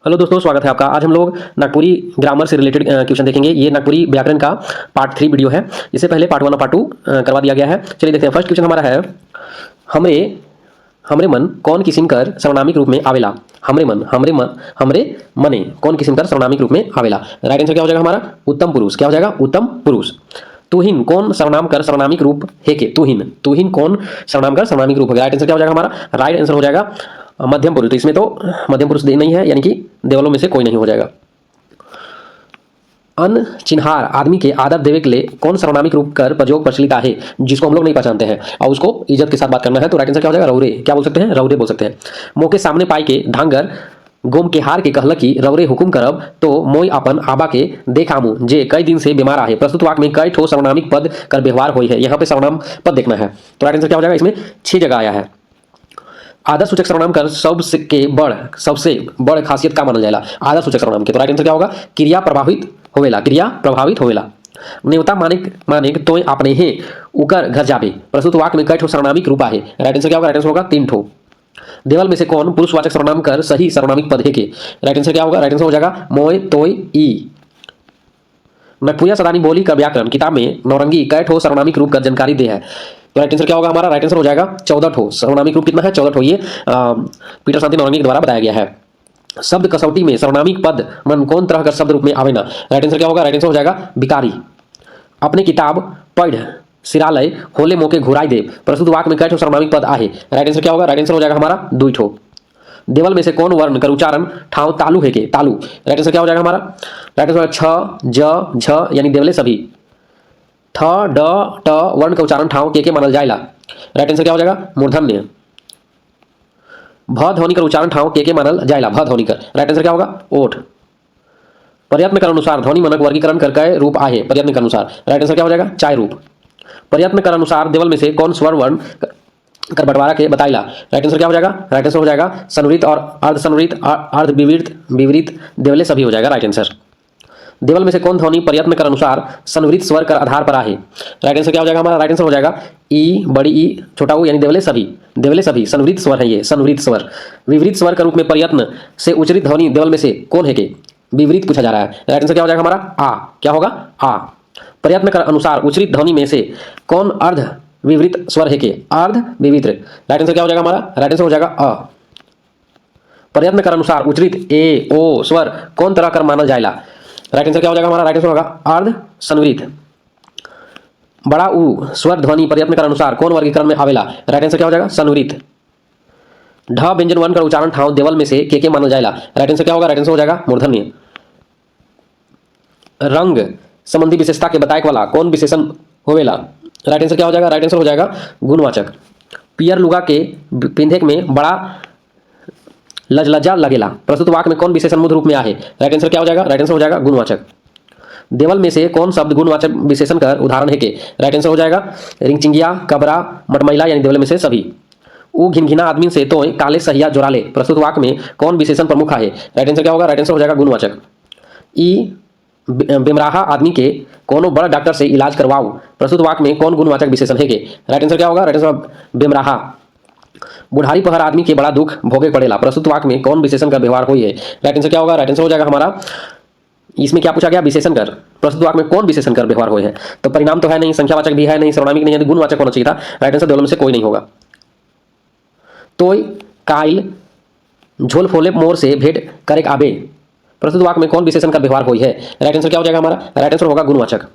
Hello दोस्तों, स्वागत है आपका। आज हम लोग नागपुरी ग्रामर से रिलेटेड क्वेश्चन देखेंगे। ये नागपुरी व्याकरण का पार्ट 3 वीडियो है। इससे पहले पार्ट 1 और पार्ट 2 करवा दिया गया है। चलिए देखते हैं। फर्स्ट क्वेश्चन हमारा है, हमरे हमरे मन कौन किसिम कर सर्वनामिक रूप में आवेला। हमरे मने कौन किसिम कर सर्वनामिक रूप में आवेला। राइट आंसर क्या हो जाएगा हमारा? उत्तम पुरुष। क्या हो जाएगा? उत्तम पुरुष। तुहिन कौन सर्वनाम कर सर्वनामिक रूप है के। तुहिन कौन सर्वनाम कर सर्वनामिक रूप है। राइट आंसर क्या हो जाएगा हमारा? राइट आंसर हो जाएगा मध्यम पुरुष। तो इसमें तो मध्यम पुरुष दे नहीं है, यानी कि देवलों में से कोई नहीं हो जाएगा। अनचिन्हार आदमी के आदर देवे के लिए कौन सर्वनामिक रूप कर प्रयोग प्रचलित है, जिसको हम लोग नहीं पहचानते हैं और उसको इज्जत के साथ बात करना है। तो राइट आंसर क्या हो जाएगा? रौरे। क्या बोल सकते हैं? रौरे बोल सकते हैं। मोह के सामने पाई के धांगर गोम के हार के कहल की रौरे हुकुम करब तो मोई अपन आबा के देखामू जे कई दिन से बीमार आहे। प्रस्तुत वाक्य में कई ठो सर्वनामिक पद कर व्यवहार हुई है। यहाँ पे सर्वनाम पद देखना है। तो राइट आंसर क्या हो जाएगा? इसमें 6 जगह आया है। आदर सूचक सर्वनाम कर सबसे बड़ खासियत का मानल जाएगा आदर सूचक सर्वनाम के। तो राइट आंसर क्या होगा? क्रिया प्रभावित होवेला। नेवता मानिक तोय आपने हे उकर घर जाबे। प्रस्तुत वाक्य में कई ठो सर्वनामिक रूप आहे। राइट आंसर क्या होगा? राइट आंसर होगा 3 ठो। देवल में से कौन पुरुषवाचक सर्वनाम कर सही सर्वनामिक पद है के। राइट आंसर क्या होगा? राइट आंसर हो जाएगा मोय तोय ई। नटपुरिया सदानी बोली का व्याकरण किताब में नौरंगी कई ठो सर्वनामिक रूप का जानकारी दे है। तो राइट आंसर क्या होगा हमारा? राइट आंसर हो जाएगा 14 ठो। सर्वनामिक रूप कितना है? 14 ठो। ये पीटर शांति नौरंगी के द्वारा बताया गया है। शब्द कसौटी में सर्वनामिक पद मन कौन तरह का शब्द रूप में आवे ना। राइट आंसर क्या होगा? राइट आंसर हो जाएगा बिकारी। अपने किताब पढ़ सिरालय होले मोके घुराई दे। प्रस्तुत वाक्य में कई ठो सर्वनामिक पद आहे। राइट आंसर क्या होगा? राइट आंसर हो जाएगा हमारा 2 ठो। देवल में से कौन वर्ण कर उच्चारण ठाव तालु है के। तालु। राइट आंसर क्या हो जाएगा हमारा? राइट आंसर छ ज झ यानी देवले सभी। ठ ड ट वर्ण का उच्चारण ठाव के मानल जाएला। राइट आंसर क्या हो जाएगा? मूर्धन्य। भ ध्वनि कर उच्चारण ठाव के मानल जाएला। भ ध्वनि कर। राइट आंसर क्या होगा? ओठ। प्रयत्न कर अनुसार ध्वनि मनक वर्गीकरण कर कई रूप आहे। प्रयत्न कर अनुसार। राइट आंसर क्या हो जाएगा? 4 रूप। प्रयत्न कर अनुसार देवल में से कौन स्वर वर्ण कर बंटवारा के बताइला। राइट आंसर क्या हो जाएगा? राइट आंसर हो जाएगा सनुरित और अर्धसनुरित अर्ध विवरित देवले सभी हो जाएगा। Right answer. देवल में से कौन ध्वनि प्रयत्न कर अनुसार सनुरित स्वर कर आधार पर आहे। राइट आंसर क्या हो जाएगा हमारा? राइट आंसर हो जाएगा ई बड़ी ई छोटा ऊ यानी देवले सभी सनुरित स्वर है। ये सनुरित स्वर। विवरित स्वर के रूप में प्रयत्न से उच्चरित ध्वनि देवल में से कौन है के विवरित पूछा जा रहा है। राइट आंसर क्या हो जाएगा हमारा? आ। क्या होगा? आ। प्रयत्न कर अनुसार उच्चरित ध्वनि में से कौन अर्ध विवरित स्वर है के अर्ध विविध। राइट आंसर क्या हो जाएगा हमारा? राइट आंसर हो जाएगा अ। प्रयत्न कर अनुसार उच्चरित ए ओ स्वर कौन तरह कर मानल जाएला। राइट आंसर क्या हो जाएगा हमारा? राइट आंसर होगा अर्ध सनुरित। बड़ा ऊ स्वर ध्वनि प्रयत्न कर अनुसार कौन वर्गीकरण में आवेला। राइट आंसर क्या हो जाएगा? सनुरित। ढ व्यंजन वन का उच्चारण ठाव देवल में से के मानल जाएला। राइट आंसर क्या होगा? राइट आंसर हो जाएगा मूर्धन्य। रंग संबंधी विशेषता के बताए वाला कौन विशेषण होवेला। राइट आंसर क्या हो जाएगा? राइट आंसर हो जाएगा गुणवाचक। पियर लुगा के पिंधेक में बड़ा लजलजा लगेला। प्रस्तुत वाक्य में कौन विशेषण मूल रूप में आहे। राइट आंसर क्या हो जाएगा? राइट आंसर हो जाएगा गुणवाचक। देवल में से कौन शब्द गुणवाचक विशेषण का उदाहरण है के। राइट आंसर हो जाएगा रिंगचिंगिया कबरा मटमैला यानी देवल में से सभी। ऊ घिनघिना आदमी से तो काले सहिया जोराले। प्रस्तुत वाक्य में कौन विशेषण प्रमुख आहे। राइट आंसर क्या होगा? राइट आंसर हो जाएगा गुणवाचक। ई बेमराहा आदमी के कोनो बड़ा डॉक्टर से इलाज करवाओ। प्रस्तुत वाक्य में कौन गुणवाचक विशेषण है के। राइट आंसर क्या होगा? Right answer Bemraha. बुढ़ारी पहर आदमी के बड़ा दुख भोगे पड़ेला। प्रस्तुत वाक्य में कौन विशेषण का व्यवहार हुई है। राइट आंसर क्या होगा? राइट आंसर हो जाएगा हमारा, इसमें क्या पूछा गया? विशेषण कर। प्रस्तुत वाक्य में कौन विशेषण कर व्यवहार हुए है। तो परिणाम तो है नहीं, संख्यावाचक भी है नहीं, सर्वनामिक नहीं है, गुणवाचक होना चाहिए था। राइट आंसर दोनों में से कोई नहीं होगा। तोय काइल झोल फोले मोर से भेंट करे आबे। प्रस्तुत वाक्य में कौन विशेषण का व्यवहार हुई है। राइट आंसर क्या हो जाएगा हमारा? राइट आंसर होगा गुणवाचक।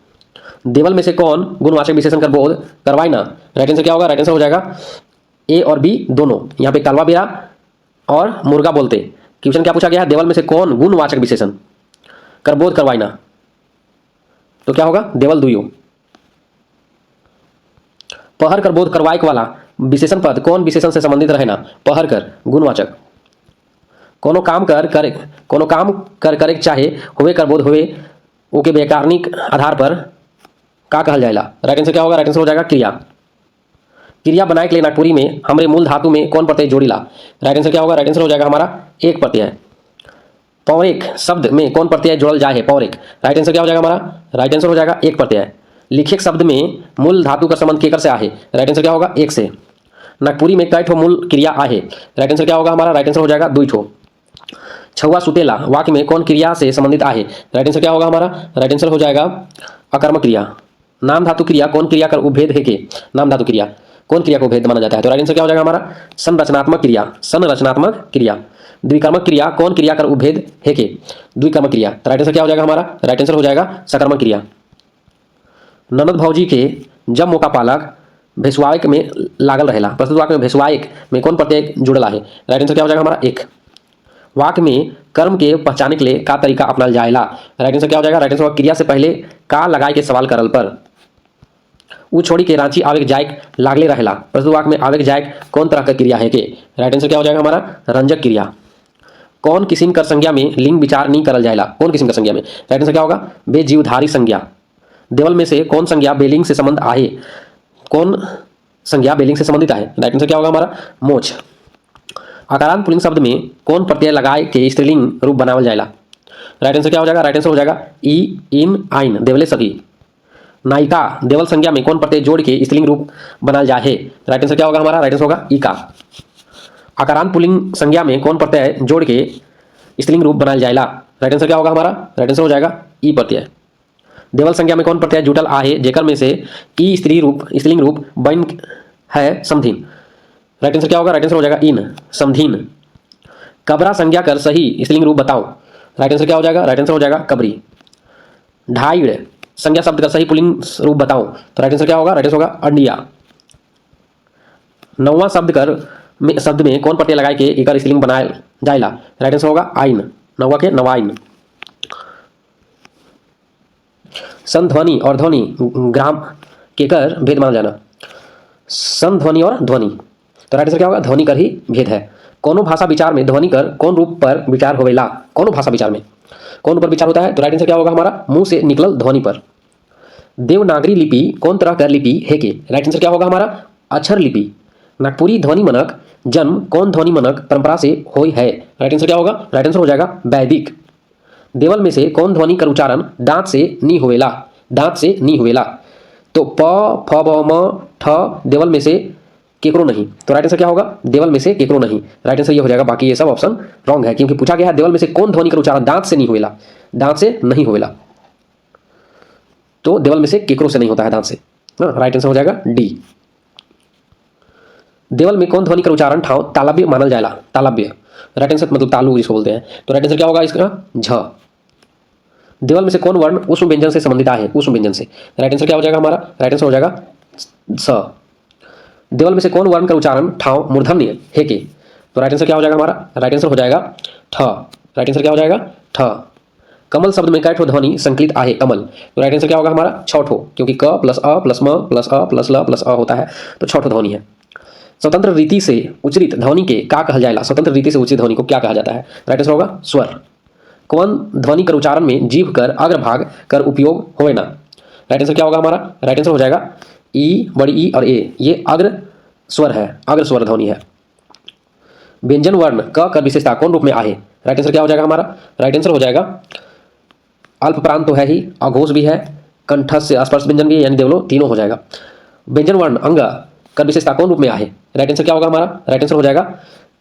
देवल में से कौन गुणवाचक विशेषण कर बोध करवाए ना। राइट आंसर क्या होगा? राइट आंसर हो जाएगा ए और बी दोनों। यहाँ पे कालवा बेरा और मुर्गा बोलते। क्वेश्चन क्या पूछा गया है? देवल में से कौन गुणवाचक विशेषण कर बोध करवाए ना। तो क्या होगा? देवल दुयो। पहर कर बोध करवाए वाला विशेषण पद कौन विशेषण से संबंधित रहे ना। पहर कर गुणवाचक। कोनो काम कर करे चाहे हुए कर बोध हुए ओके व्याकरणिक आधार पर का कहल जाएला। राइट आंसर क्या होगा? राइट आंसर हो जाएगा क्रिया बनाए के लिए नागपुरी में हमरे मूल धातु में कौन प्रत्यय जोड़ीला। राइट आंसर क्या होगा? राइट आंसर हो जाएगा हमारा एक प्रत्यय। पौरेक शब्द में कौन प्रत्यय जोड़ल जाए है। पौरेक। राइट आंसर क्या हो जाएगा हमारा? राइट आंसर हो जाएगा एक प्रत्यय। लिखित शब्द में मूल धातु का संबंध केकर से आहे। राइट आंसर क्या होगा? एक से। नागपुरी में कई ठो मूल क्रिया आहे। राइट आंसर क्या होगा हमारा? राइट आंसर हो जाएगा 2 ठो। छुआ सुतेला वाक्य में कौन क्रिया से संबंधित आहे? राइट आंसर क्या होगा हमारा? राइट आंसर हो जाएगा अकर्मक क्रिया। नाम धातु क्रिया कौन क्रिया कर उपभेद है के? नाम धातु क्रिया कौन क्रिया को उपभेद माना जाता है? तो राइट आंसर क्या हो जाएगा हमारा? संरचनात्मक क्रिया। संरचनात्मक क्रिया। द्विकर्मक क्रिया कौन क्रिया कर उपभेद है के? द्विकर्मक क्रिया। तो राइट आंसर क्या हो जाएगा हमारा? राइट आंसर हो जाएगा सकर्मक क्रिया। ननद भौजी के जब मौका पालक भेसवायक में लागल रहेला, प्रस्तुत वाक्य में भेसवायक में कौन प्रत्यय जुड़ला है? राइट आंसर क्या हो जाएगा हमारा? एक। वाक्य में कर्म के पहचाने के लिए का तरीका अपनाल जाएला? राइट आंसर क्या हो जाएगा? राइट आंसर क्रिया से पहले का लगाए के सवाल करल पर। उ छोड़ी के रांची आवेक जायक लागले रहेला, प्रस्तुत वाक्य में आवेक जायक कौन तरह का क्रिया है के? राइट आंसर क्या हो जाएगा हमारा? रंजक क्रिया। कौन किसिम कर संज्ञा में लिंग विचार नहीं करल जाएला? कौन किसिम कर संज्ञा में? राइट आंसर क्या होगा? बेजीवधारी संज्ञा। देवल में से कौन संज्ञा बेलिंग से संबंध आहे? कौन संज्ञा बेलिंग से संबंधित है? राइट आंसर क्या होगा हमारा? मोच। आकारांत पुल्लिंग शब्द में कौन प्रत्यय लगाए के स्त्रीलिंग रूप बनावल जाएला? राइट आंसर क्या हो जाएगा? राइट आंसर हो जाएगा ई, इन, आइन, देवले सभी। नायिका देवल संज्ञा में कौन प्रत्यय जोड़ के स्त्रीलिंग रूप बनाल जाए? राइट आंसर क्या होगा हमारा? राइट आंसर होगा ई का। आकारांत पुल्लिंग संज्ञा में कौन प्रत्यय जोड़ के स्त्रीलिंग रूप बनाल जाएला? राइट आंसर क्या होगा हमारा? राइट आंसर हो जाएगा ई प्रत्यय। देवल संज्ञा में कौन प्रत्यय जुटल आहे जेकर में से ई स्त्रीलिंग रूप बन है समधीन? राइट आंसर क्या होगा? राइट आंसर हो जाएगा इन, समधीन। कबरा संज्ञा कर सही स्त्रीलिंग रूप बताओ। राइट आंसर क्या हो जाएगा? राइट आंसर हो जाएगा कबरी। ढाईड़ संज्ञा शब्द का सही पुल्लिंग रूप बताओ। तो राइट आंसर क्या होगा? राइट आंसर होगा अंडिया। नौवां शब्द में कौन प्रत्यय लगाए के एकर स्त्रीलिंग बनाए जाएला? राइट आंसर होगा आइन, नौवा के नवाइन। संध्वनि और ध्वनि ग्राम केकर भेद माना जाना? संध्वनि और ध्वनि। तो राइट आंसर क्या होगा? ध्वनि कर ही भेद है। कोनो भाषा विचार में ध्वनि कर कौन रूप पर विचार होवेला? कोनो भाषा विचार में कौन पर विचार होता है? तो राइट आंसर क्या होगा हमारा? मुंह से निकलल ध्वनि पर। देवनागरी लिपि कौन तरह कर लिपि है के? राइट आंसर क्या होगा हमारा? अक्षर लिपि। नागपुरी ध्वनि मनक जन्म कौन ध्वनि मनक परंपरा से होई है? राइट आंसर क्या होगा? राइट आंसर हो जाएगा वैदिक। देवल में से कौन ध्वनि कर उच्चारण दांत से नी होवेला? दांत से नी होवेला। तो प, फ, ब, म, ठ देवल में से केकरो नहीं। तो राइट आंसर क्या होगा? देवल में से केकरो नहीं। राइट आंसर ये हो जाएगा। बाकी ये सब ऑप्शन रॉन्ग है क्योंकि पूछा गया है देवल में से कौन ध्वनि कर उच्चारण दांत से नहीं होवेला? दांत से नहीं होवेला। तो देवल में से केकरो से नहीं होता है दांत से। राइट आंसर हो जाएगा डी। देवल में कौन ध्वनि कर उच्चारण ठाव तालव्य मानल जाएला? तालव्य। राइट आंसर मतलब तालु जिसको बोलते हैं। तो राइट आंसर क्या होगा इसका? झ। देवल में से कौन वर्ण उष्म व्यंजन से संबंधित है? उष्म व्यंजन से। राइट आंसर क्या हो जाएगा हमारा? राइट आंसर हो जाएगा स। देवल में से कौन वर्ण का उच्चारण ठाव मूर्धन्य है के? तो राइट आंसर क्या हो जाएगा हमारा? राइट आंसर हो जाएगा ठ। राइट आंसर क्या हो जाएगा? ठ। कमल शब्द में कै ठो ध्वनि संकलित आहे कमल? तो राइट आंसर क्या होगा हमारा? 6 ठो, क्योंकि क प्लस अ प्लस म प्लस अ प्लस ल प्लस अ होता है, तो 6 ठो ध्वनि है। स्वतंत्र रीति से उच्चरित ध्वनि के क्या कहा जाएगा? स्वतंत्र रीति से उच्चरित ध्वनि को क्या कहा जाता है? राइट आंसर होगा स्वर। कौन ध्वनि कर उच्चारण में जीभ कर अग्रभाग कर उपयोग होवे ना? राइट आंसर क्या होगा हमारा? राइट आंसर हो जाएगा ई, बड़ी ई और ए, ये अग्र स्वर है, अग्र स्वर ध्वनि है। व्यंजन वर्ण क कर विशेषता कौन रूप में आहे? राइट आंसर क्या हो जाएगा हमारा? राइट आंसर हो जाएगा अल्प प्रांत तो है ही, अघोष भी है, कंठस्थ से स्पर्श व्यंजन भी है, यानी देवलो तीनों हो जाएगा। व्यंजन वर्ण अंग कर विशेषता कौन रूप में आहे? राइट आंसर क्या होगा हमारा? राइट आंसर हो जाएगा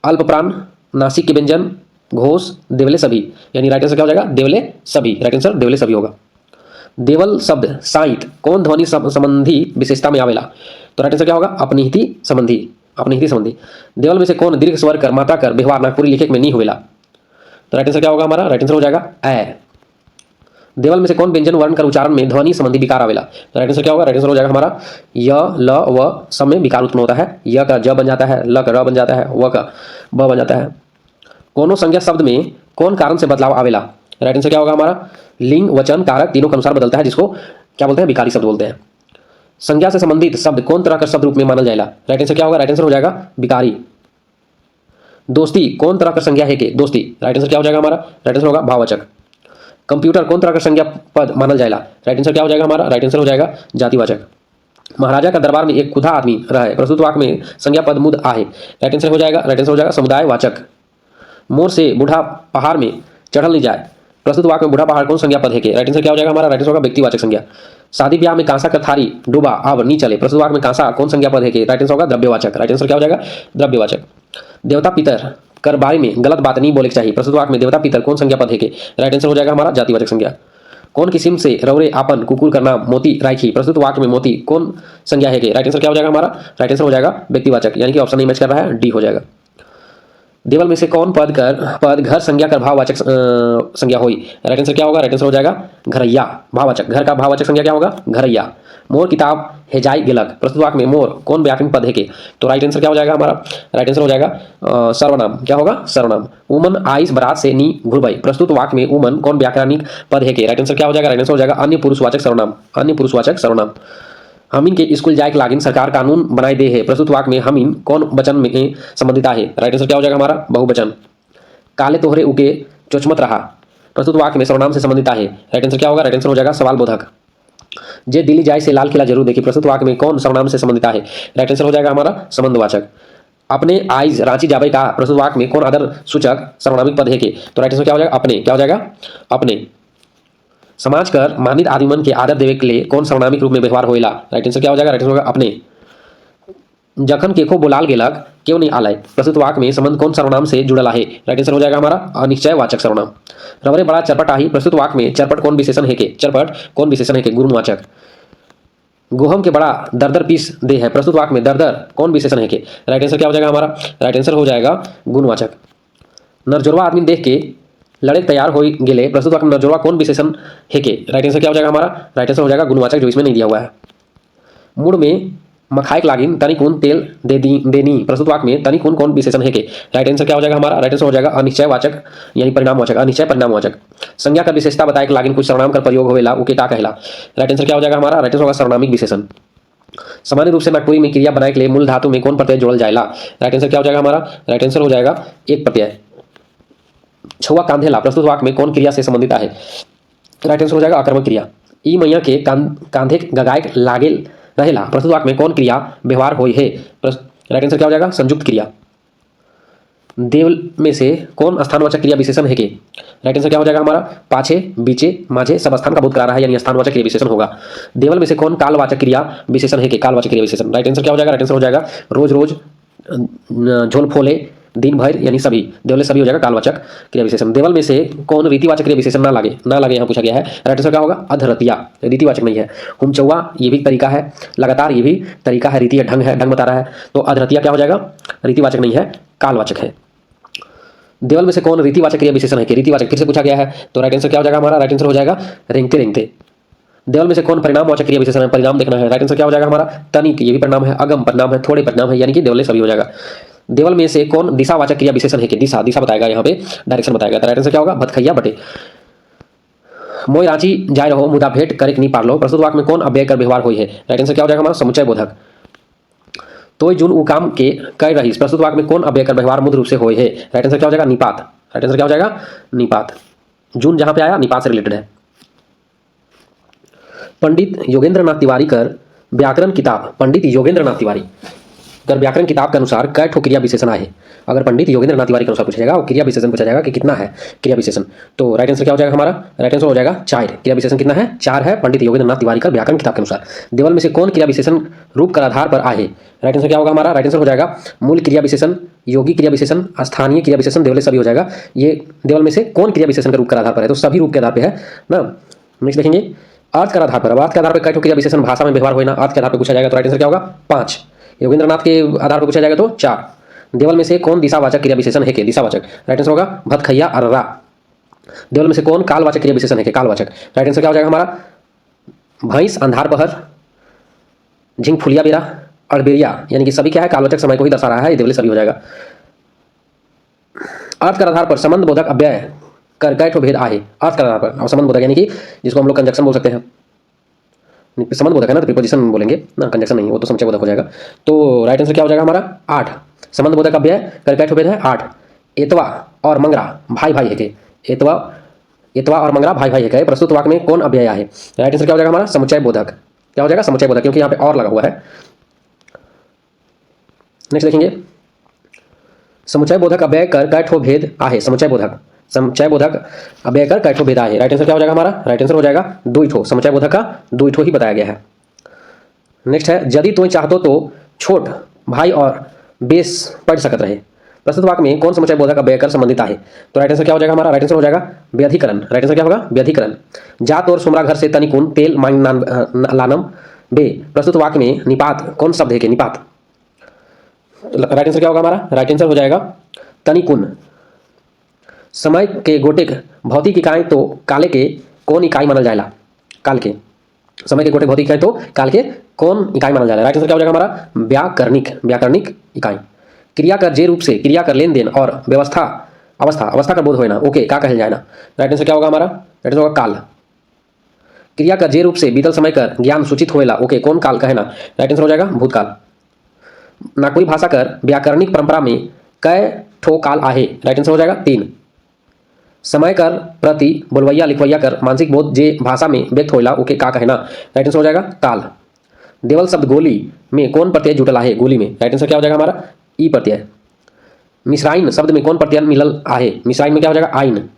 अल्प प्राण, नासिक के व्यंजन, घोष, देवले सभी, यानी राइट आंसर क्या हो जाएगा? देवले सभी। राइट आंसर देवले सभी होगा। देवल शब्द साइट कौन ध्वनि संबंधी विशेषता में आवेला? तो राइट आंसर क्या होगा? अपनिहिति संबंधी, अपनिहिति संबंधी। देवल में से कौन दीर्घ स्वर कर मात्रा कर व्यवहार नागपुरी लिखे में नहीं होवेला? तो राइट आंसर क्या होगा हमारा? राइट आंसर हो जाएगा ए। देवल में से कौन व्यंजन वर्ण कर उच्चारण में ध्वनि संबंधी विकार आवेला? तो राइट आंसर क्या होगा? राइट आंसर हो जाएगा हमारा य, ल, व सब में विकार उत्पन्न होता है। य का ज बन जाता है, ल का र बन जाता है, व का ब बन जाता है। कोनो संज्ञा शब्द में कौन कारण से बदलाव आवेला? राइट आंसर क्या होगा हमारा? लिंग, वचन, कारक तीनों के अनुसार बदलता है, जिसको क्या बोलते हैं? विकारी शब्द बोलते हैं। संज्ञा से संबंधित शब्द कौन तरह का शब्द रूप में मानल जाएगा? राइट आंसर क्या होगा? राइट आंसर हो जाएगा विकारी। दोस्ती कौन तरह का संज्ञा है के? दोस्ती। राइट आंसर क्या हो जाएगा हमारा? राइट आंसर होगा भाववाचक। कंप्यूटर कौन तरह का संज्ञा पद मानल जाएगा? राइट आंसर क्या हो जाएगा हमारा? राइट आंसर हो जाएगा जातिवाचक। महाराजा का दरबार में एक खुदा आदमी रहे, प्रस्तुत वाक्य में संज्ञा पद मुद आहे। राइट आंसर हो जाएगा? राइट आंसर हो जाएगा समुदायवाचक। मोर से बूढ़ा पहाड़ में चढ़ल नहीं जाए, प्रस्तुत वाक्य में बूढ़ा पहाड़ कौन संज्ञा पद है के? राइट आंसर क्या हो जाएगा हमारा? राइट आंसर होगा व्यक्तिवाचक संज्ञा। शादी ब्याह में कांसा का थारी डूबा अब नहीं चले, प्रस्तुत वाक्य में कांसा कौन संज्ञा पद है के? राइट आंसर होगा द्रव्यवाचक। राइट आंसर क्या हो जाएगा? द्रव्यवाचक। देवता पितर कर बारे में गलत बात नहीं बोले के चाहिए। प्रस्तुत वाक्य में देवता पितर कौन संज्ञा पद है के? राइट आंसर हो जाएगा हमारा जातिवाचक संज्ञा। कौन किस्म से रौरे आपन कुकुर का नाम मोती राखी? प्रस्तुत वाक्य में मोती कौन संज्ञा है के? राइट आंसर क्या हो जाएगा हमारा? राइट आंसर हो जाएगा व्यक्तिवाचक, यानी कि ऑप्शन नहीं मैच कर रहा है, डी हो जाएगा। देवल में से कौन पद घर संज्ञा कर भाववाचक संज्ञा होई? राइट आंसर क्या होगा? राइट आंसर हो जाएगा घरैया, भाववाचक। घर का भाववाचक संज्ञा क्या होगा? घरैया। मोर किताब हेजाई गेलक, प्रस्तुत वाक्य में मोर कौन व्याकरण पद है के? तो राइट आंसर क्या हो जाएगा हमारा? राइट आंसर हो जाएगा सर्वनाम। क्या होगा? सर्वनाम। उमन आइस बरात से नी घुरबई, प्रस्तुत वाक्य में उमन कौन व्याकरणिक पद है के? राइट आंसर क्या हो जाएगा? राइट आंसर हो जाएगा अन्य पुरुषवाचक सर्वनाम, अन्य पुरुषवाचक सर्वनाम। हमीन के स्कूल जाए के लागिन सरकार कानून बनाए दे है, प्रस्तुत वाक्य में हमीन कौन वचन में संबंधित है? राइट आंसर क्या हो जाएगा हमारा? बहुवचन। काले तोहरे उके चोचमत रहा, प्रस्तुत वाक्य में सर्वनाम से संबंधित है। राइट आंसर क्या होगा? राइट आंसर हो जाएगा सवाल बोधक। जे दिल्ली जाए से लाल किला जरूर देखी, प्रस्तुत वाक्य में कौन सर्वनाम से संबंधित है? राइट आंसर हो जाएगा हमारा संबंधवाचक। अपने आइज रांची जाबे का, प्रस्तुत वाक्य में कौन आदर सूचक सर्वनामिक पद है के? तो राइट आंसर क्या हो जाएगा? अपने। क्या हो जाएगा? अपने। समाज कर मानित आदिमन के आदर देवे के लिए कौन सर्वनामिक रूप में व्यवहार होइला? राइट आंसर क्या हो जाएगा? राइट आंसर होगा अपने। जखन केको बोलाल गेलक क्यों नहीं आलय, प्रस्तुत वाक्य में संबंध कौन सर्वनाम से जुड़ल है? राइट आंसर हो जाएगा हमारा अनिश्चयवाचक सर्वनाम। रवरे बड़ा चरपट आही, प्रस्तुत वाक्य में चरपट कौन विशेषण है के? चरपट कौन विशेषण है के? गुणवाचक। गोहम के बड़ा दरदर पीस दे है, प्रस्तुत वाक्य में दरदर कौन विशेषण है के? राइट आंसर क्या हो जाएगा हमारा? राइट आंसर हो जाएगा गुणवाचक। नरजोरवा आदमी देख के लड़े तैयार हो गेले, प्रस्तुत वाक्य में नरजोरवा कौन विशेषण है के? राइट आंसर क्या हो जाएगा हमारा? राइट आंसर हो जाएगा गुणवाचक, जो इसमें नहीं दिया हुआ है। मुड़ में मखाइक लागिन तनिकुन तेल देनी, प्रस्तुत वाक्य में तनिकुन कौन विशेषण है के? राइट आंसर क्या हो जाएगा हमारा? राइट आंसर हो जाएगा अनिश्चयवाचक, यानी परिणामवाचक, अनिश्चय परिणामवाचक। संज्ञा का विशेषता बताए के लागिन कुछ सर्वनाम का प्रयोग होवेला, उके का कहला? राइट आंसर क्या हो जाएगा हमारा? राइट आंसर होगा सर्वनामिक विशेषण। सामान्य रूप से नागपुरी में क्रिया बनाए के लिए मूल धातु में कौन प्रत्यय जोड़ल जाएला? राइट आंसर क्या हो जाएगा हमारा? राइट आंसर हो जाएगा एक प्रत्यय। छुआ कांधेला, प्रस्तुत वाक्य में कौन क्रिया से संबंधित है? राइट आंसर हो जाएगा आक्रमक क्रिया। ई मैया के कांधे गगाए लागे रहेला, प्रस्तुत वाक्य में कौन क्रिया व्यवहार होई है? राइट आंसर क्या हो जाएगा? संयुक्त क्रिया। देवल में से कौन स्थानवाचक क्रिया विशेषण है के? राइट आंसर क्या हो जाएगा हमारा? पाछे, बीचे, माझे सब स्थान का बोध करा रहा है, यानी स्थानवाचक क्रिया विशेषण होगा। देवल में से कौन कालवाचक क्रिया विशेषण है के? कालवाचक क्रिया विशेषण। राइट आंसर क्या हो जाएगा? राइट आंसर हो जाएगा रोज रोज, झोल फोले, दिन भर, यानी सभी। देवले सभी हो जाएगा कालवाचक क्रिया विशेषण। देवल में से कौन रीतिवाचक क्रिया विशेषण ना लगे यहाँ पूछा गया है। राइट आंसर क्या होगा? अधरतिया, रीतिवाचक नहीं है। हुमचौवा ये भी तरीका है, लगातार ये भी तरीका है, रीति ढंग है, ढंग बता रहा है। तो अधरतिया क्या हो जाएगा? रीतिवाचक नहीं है, कालवाचक है। देवल में से कौन रीतिवाचक क्रिया विशेषण है कि? रीतिवाचक फिर से पूछा गया है, तो राइट आंसर क्या हो जाएगा हमारा? राइट आंसर हो जाएगा रेंगते रेंगते। देवल में से कौन परिणामवाचक क्रिया विशेषण है? परिणाम देखना है। राइट आंसर क्या हो जाएगा हमारा? तनिक, ये भी परिणाम है, अगम परिणाम है, थोड़े परिणाम है, यानी कि देवले सभी हो जाएगा। देवल में से कौन दिशावाचक क्रिया विशेषण है कि? दिशा, दिशा बताएगा यहाँ पे, डायरेक्शन बताएगा। तो राइट आंसर क्या होगा? भतखैया बटे। मोय रांची जाए रहो मुदा भेंट करे नहीं पार लो, प्रस्तुत वाक्य में कौन अव्यय कर व्यवहार हुई है? राइट आंसर क्या हो जाएगा हमारा? समुच्चय बोधक। तो जुन उ काम के कर रही, प्रस्तुत वाक्य में कौन अव्यय कर व्यवहार मूल रूप से हुए है? राइट आंसर क्या हो जाएगा? निपात। राइट आंसर क्या हो जाएगा? निपात। जून जहां पे आया निपात से रिलेटेड है। पंडित योगेंद्र नाथ तिवारी कर व्याकरण किताब, पंडित योगेंद्र नाथ तिवारी कर व्याकरण किताब के अनुसार कै ठो क्रिया विशेषण आए? अगर पंडित योगेंद्र नाथ तिवारी के अनुसार पूछा जाएगा और क्रिया विशेषण पूछा जाएगा कि कितना है क्रिया विशेषण, तो राइट आंसर क्या हो जाएगा हमारा? राइट आंसर हो जाएगा 4। क्रिया विशेषण कितना है? 4 है पंडित योगेंद्र नाथ तिवारी का व्याकरण किताब के अनुसार। देवल में से कौन क्रिया विशेषण रूप कर आधार पर आए? राइट आंसर क्या होगा हमारा? राइट आंसर हो जाएगा मूल क्रिया विशेषण, योगी क्रिया विशेषण, स्थानीय क्रिया विशेषण, देवले सभी हो जाएगा। ये देवल में से कौन क्रिया विशेषण का रूप कर आधार पर है? तो सभी रूप के आधार पर है ना। नेक्स्ट देखेंगे अर्थ के आधार पर। अब अर्थ के आधार पर कै ठो क्रिया विशेषण भाषा में व्यवहार होना अर्थ के आधार पर पूछा जाएगा, तो राइट आंसर क्या होगा? 5। योगेंद्र नाथ के आधार पर पूछा जाएगा तो 4। देवल में से कौन दिशावाचक क्रिया विशेषण है के? दिशावाचक। राइट आंसर होगा भतखैया अर्रा। देवल में से कौन कालवाचक क्रिया विशेषण है के? कालवाचक। राइट आंसर क्या हो जाएगा हमारा? भैंस, अंधार पहर, झिंग फुलिया बेरा, अड़बेरिया, यानी कि सभी क्या है? कालवाचक समय को ही दर्शा रहा है, ये देवले सभी हो जाएगा। अर्थ के आधार पर संबंध बोधक अव्यय कर कै ठो भेद आए? अर्थ के आधार पर, और संबंध बोधक यानी कि जिसको हम लोग कंजक्शन बोल सकते हैं, संबंध बोधक है ना, तो प्रीपोजिशन बोलेंगे ना, कंजक्शन नहीं, वो तो समुच्चय बोधक हो जाएगा। तो राइट आंसर क्या हो जाएगा हमारा? 8। संबंध बोधक अव्यय कर कै ठो भेद है? 8। एतवा और मंगरा भाई भाई है के? एतवा और मंगरा भाई भाई है के? प्रस्तुत वाक्य में कौन अव्यय है? राइट आंसर क्या हो जाएगा हमारा? समुच्चय बोधक। क्या हो जाएगा? समुच्चय बोधक, क्योंकि यहाँ पे और लगा हुआ है। नेक्स्ट देखेंगे समुच्चय बोधक अव्यय कर कै ठो भेद आहे? समुच्चय बोधक, समुच्चय बोधक अव्यय कर कै ठो भेद आहे? राइट आंसर क्या हो जाएगा हमारा? राइट आंसर हो जाएगा 2 ठो। समुच्चय बोधक का 2 ठो ही बताया गया है। नेक्स्ट है यदि तुम चाहतो तो छोट भाई और बेस पढ़ सकत रहे, प्रस्तुत वाक्य में कौन समुच्चय बोधक अव्यय कर संबंधित है? तो राइट आंसर क्या हो जाएगा हमारा? राइट आंसर हो जाएगा व्यधिकरण। राइट आंसर क्या होगा? व्यधिकरण। जात और सुमरा घर से तनिकुन तेल मांग लानम बे। प्रस्तुत वाक्य में निपात कौन शब्द है के? निपात। राइट आंसर क्या होगा हमारा? राइट आंसर हो जाएगा तनिकुन। समय के गोटेक भौतिक इकाई तो काले के कौन इकाई मानल जाएला? काल के। समय के गोटेक भौतिक इकाई तो काल के कौन इकाई मानल जाएला? राइट आंसर क्या हो जाएगा हमारा? व्याकरणिक। व्याकरणिक इकाई। क्रिया कर जे रूप से क्रिया कर लेन देन और व्यवस्था अवस्था अवस्था का बोध होना ओके का कहल जाएना? राइट आंसर क्या होगा हमारा? राइट आंसर होगा काल। क्रिया कर जे रूप से बीतल समय कर ज्ञान सूचित होएला ओके कौन काल कहना? राइट आंसर हो जाएगा भूतकाल। नागपुरी भाषा कर व्याकरणिक परंपरा में कै ठो काल आहे? राइट आंसर हो जाएगा 3। समय कर प्रति बोलवैया लिखवैया कर मानसिक बोध जे भाषा में व्यक्त होएला ओके का कहना? राइट आंसर हो जाएगा काल। देवल शब्द गोली में कौन प्रत्यय जुटल आहे? गोली में। राइट आंसर क्या हो जाएगा हमारा? ई प्रत्यय। मिश्राइन शब्द में कौन प्रत्यय मिलल आहे? मिश्राइन में क्या हो जाएगा? आइन।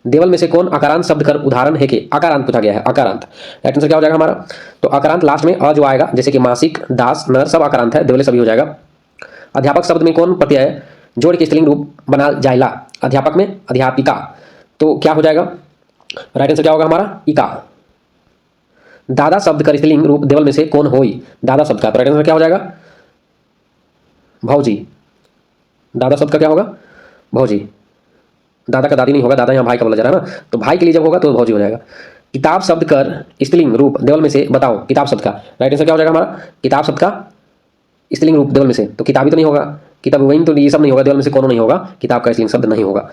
देवल में से कौन आकारांत शब्द कर उदाहरण है के? आकारांत पूछा गया है, आकारांत। राइट आंसर क्या हो जाएगा हमारा? तो आकारांत लास्ट में अ जो आएगा, जैसे कि मासिक, दास, नर सब आकारांत है, देवले सभी हो जाएगा। अध्यापक शब्द में कौन प्रत्यय जोड़ के स्त्रीलिंग रूप बना जाएला? अध्यापक में अध्यापिका, तो क्या हो जाएगा? राइट आंसर क्या होगा हमारा? इका। दादा शब्द का स्त्रीलिंग रूप देवल में से कौन होई? दादा शब्द का, तो राइट आंसर क्या हो जाएगा? भौजी। दादा शब्द का क्या होगा? भौजी। दादा का दादी नहीं होगा, दादा यहाँ भाई का बोला जा रहा है ना, तो भाई के लिए जब होगा तो भौजी हो जाएगा। किताब शब्द कर स्त्रीलिंग रूप देवल में से बताओ। किताब शब्द का, राइट आंसर क्या हो जाएगा हमारा? किताब शब्द का स्त्रीलिंग रूप देवल में से, तो किताबी तो नहीं होगा, किताब वही तो ये सब नहीं होगा, देवल में से कौन नहीं होगा, किताब का स्त्रीलिंग शब्द नहीं होगा।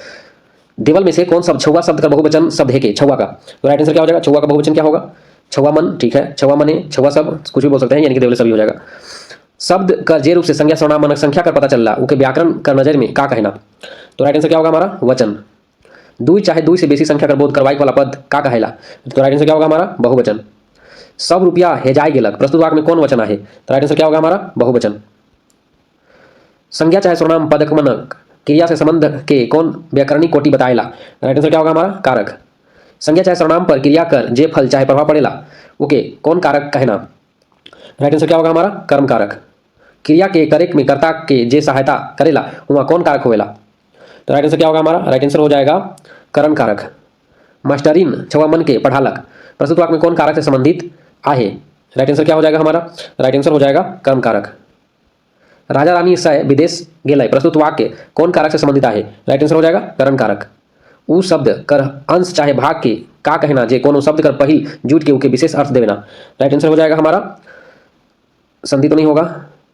देवल में से कौन शब्द छौवा शब्द का बहुवचन शब्द है के? छौवा का, तो राइट आंसर क्या हो जाएगा? छौवा का बहुवचन क्या होगा? छौवा मन, ठीक है, छौवा मने, छौवा सब कुछ भी बोल सकते हैं, यानी कि देवले सभी हो जाएगा। शब्द का जे रूप से संज्ञा सर्वनाम मानक संख्या कर पता चल रहा उनके व्याकरण का नजर में का कहना? तो राइट आंसर क्या होगा हमारा? वचन। दुई चाहे दुई से बेसी संख्या कर बोध करवाई वाला पद का कहेला? तो राइट आंसर क्या होगा हमारा? बहुवचन। सब रुपया हेजाई गेलक, प्रस्तुत वाक्य में कौन वचन आहे? तो राइट आंसर क्या होगा हमारा? बहुवचन। संज्ञा चाहे सर्वनाम पदक मनक क्रिया से संबंध के कौन व्याकरणिक कोटि बताएला? राइट आंसर क्या होगा हमारा? कारक। संज्ञा चाहे सर्वनाम पर क्रिया कर जे फल चाहे प्रभाव पड़ेला ओके कौन कारक कहना? राइट आंसर क्या होगा हमारा? कर्म कारक। क्रिया के करे में कर्ता के जे सहायता करेला वहाँ कौन कारक होएला? तो राइट आंसर क्या होगा हमारा? राइट आंसर हो जाएगा करण कारक। मास्टरीन छवा मन के पढ़ालक, प्रस्तुत वाक्य में कौन कारक से संबंधित आहे? राइट आंसर क्या हो जाएगा हमारा? राइट आंसर हो जाएगा कर्म कारक। राजा रानी सय विदेश गेलय, प्रस्तुत वाक्य कौन कारक से संबंधित आहे? राइट आंसर हो जाएगा करण कारक। उ शब्द कर अंश चाहे भाग के का कहना जे कोनो शब्द कर पहिल जुट के उके विशेष अर्थ देवेना? राइट आंसर हो जाएगा हमारा संधि तो नहीं होगा,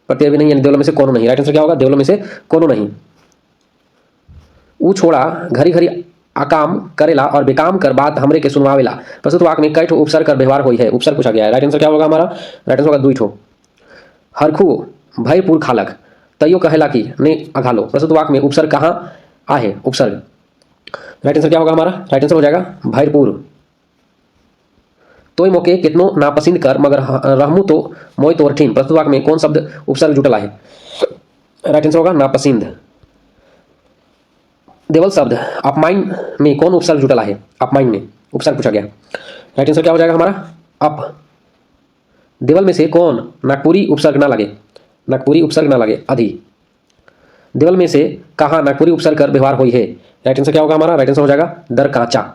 प्रत्यय भी नहीं, यानी देवलों में से कोनो नहीं। राइट आंसर क्या होगा? देवलों में से कोनो नहीं। उ छोड़ा घरी घरी अकाम करेला और बेकाम कर बात हमरे के सुनवावेला, प्रस्तुत वाक्य में कई ठो उपसर्ग कर व्यवहार होई है? उपसर्ग पूछा गया है। राइट आंसर क्या होगा हमारा? राइट आंसर होगा 2 ठो। हरखू भयपुर खालक तैयो कहेला कि ने अघालो, प्रस्तुत वाक्य में उपसर्ग कहाँ आहे? उपसर्ग। राइट आंसर क्या होगा हमारा? राइट आंसर हो जाएगा भैरपुर। तोय मोके कितनो नापसंद कर मगर रहमू तो मोय तोर ठीन, प्रस्तुत वाक्य में कौन शब्द उपसर्ग जुटल आहे? राइट आंसर होगा नापसंद। देवल शब्द अपमाइन में कौन उपसर्ग जुटल आहे? अपमाइन में उपसर्ग पूछा गया। राइट आंसर क्या हो जाएगा हमारा? अप। देवल में से कौन नागपुरी उपसर्ग ना लगे? नागपुरी उपसर्ग ना लगे, अधि। देवल में से कहाँ नागपुरी उपसर्ग कर व्यवहार हुई है? राइट आंसर क्या होगा हमारा? राइट आंसर हो जाएगा दर कांचा।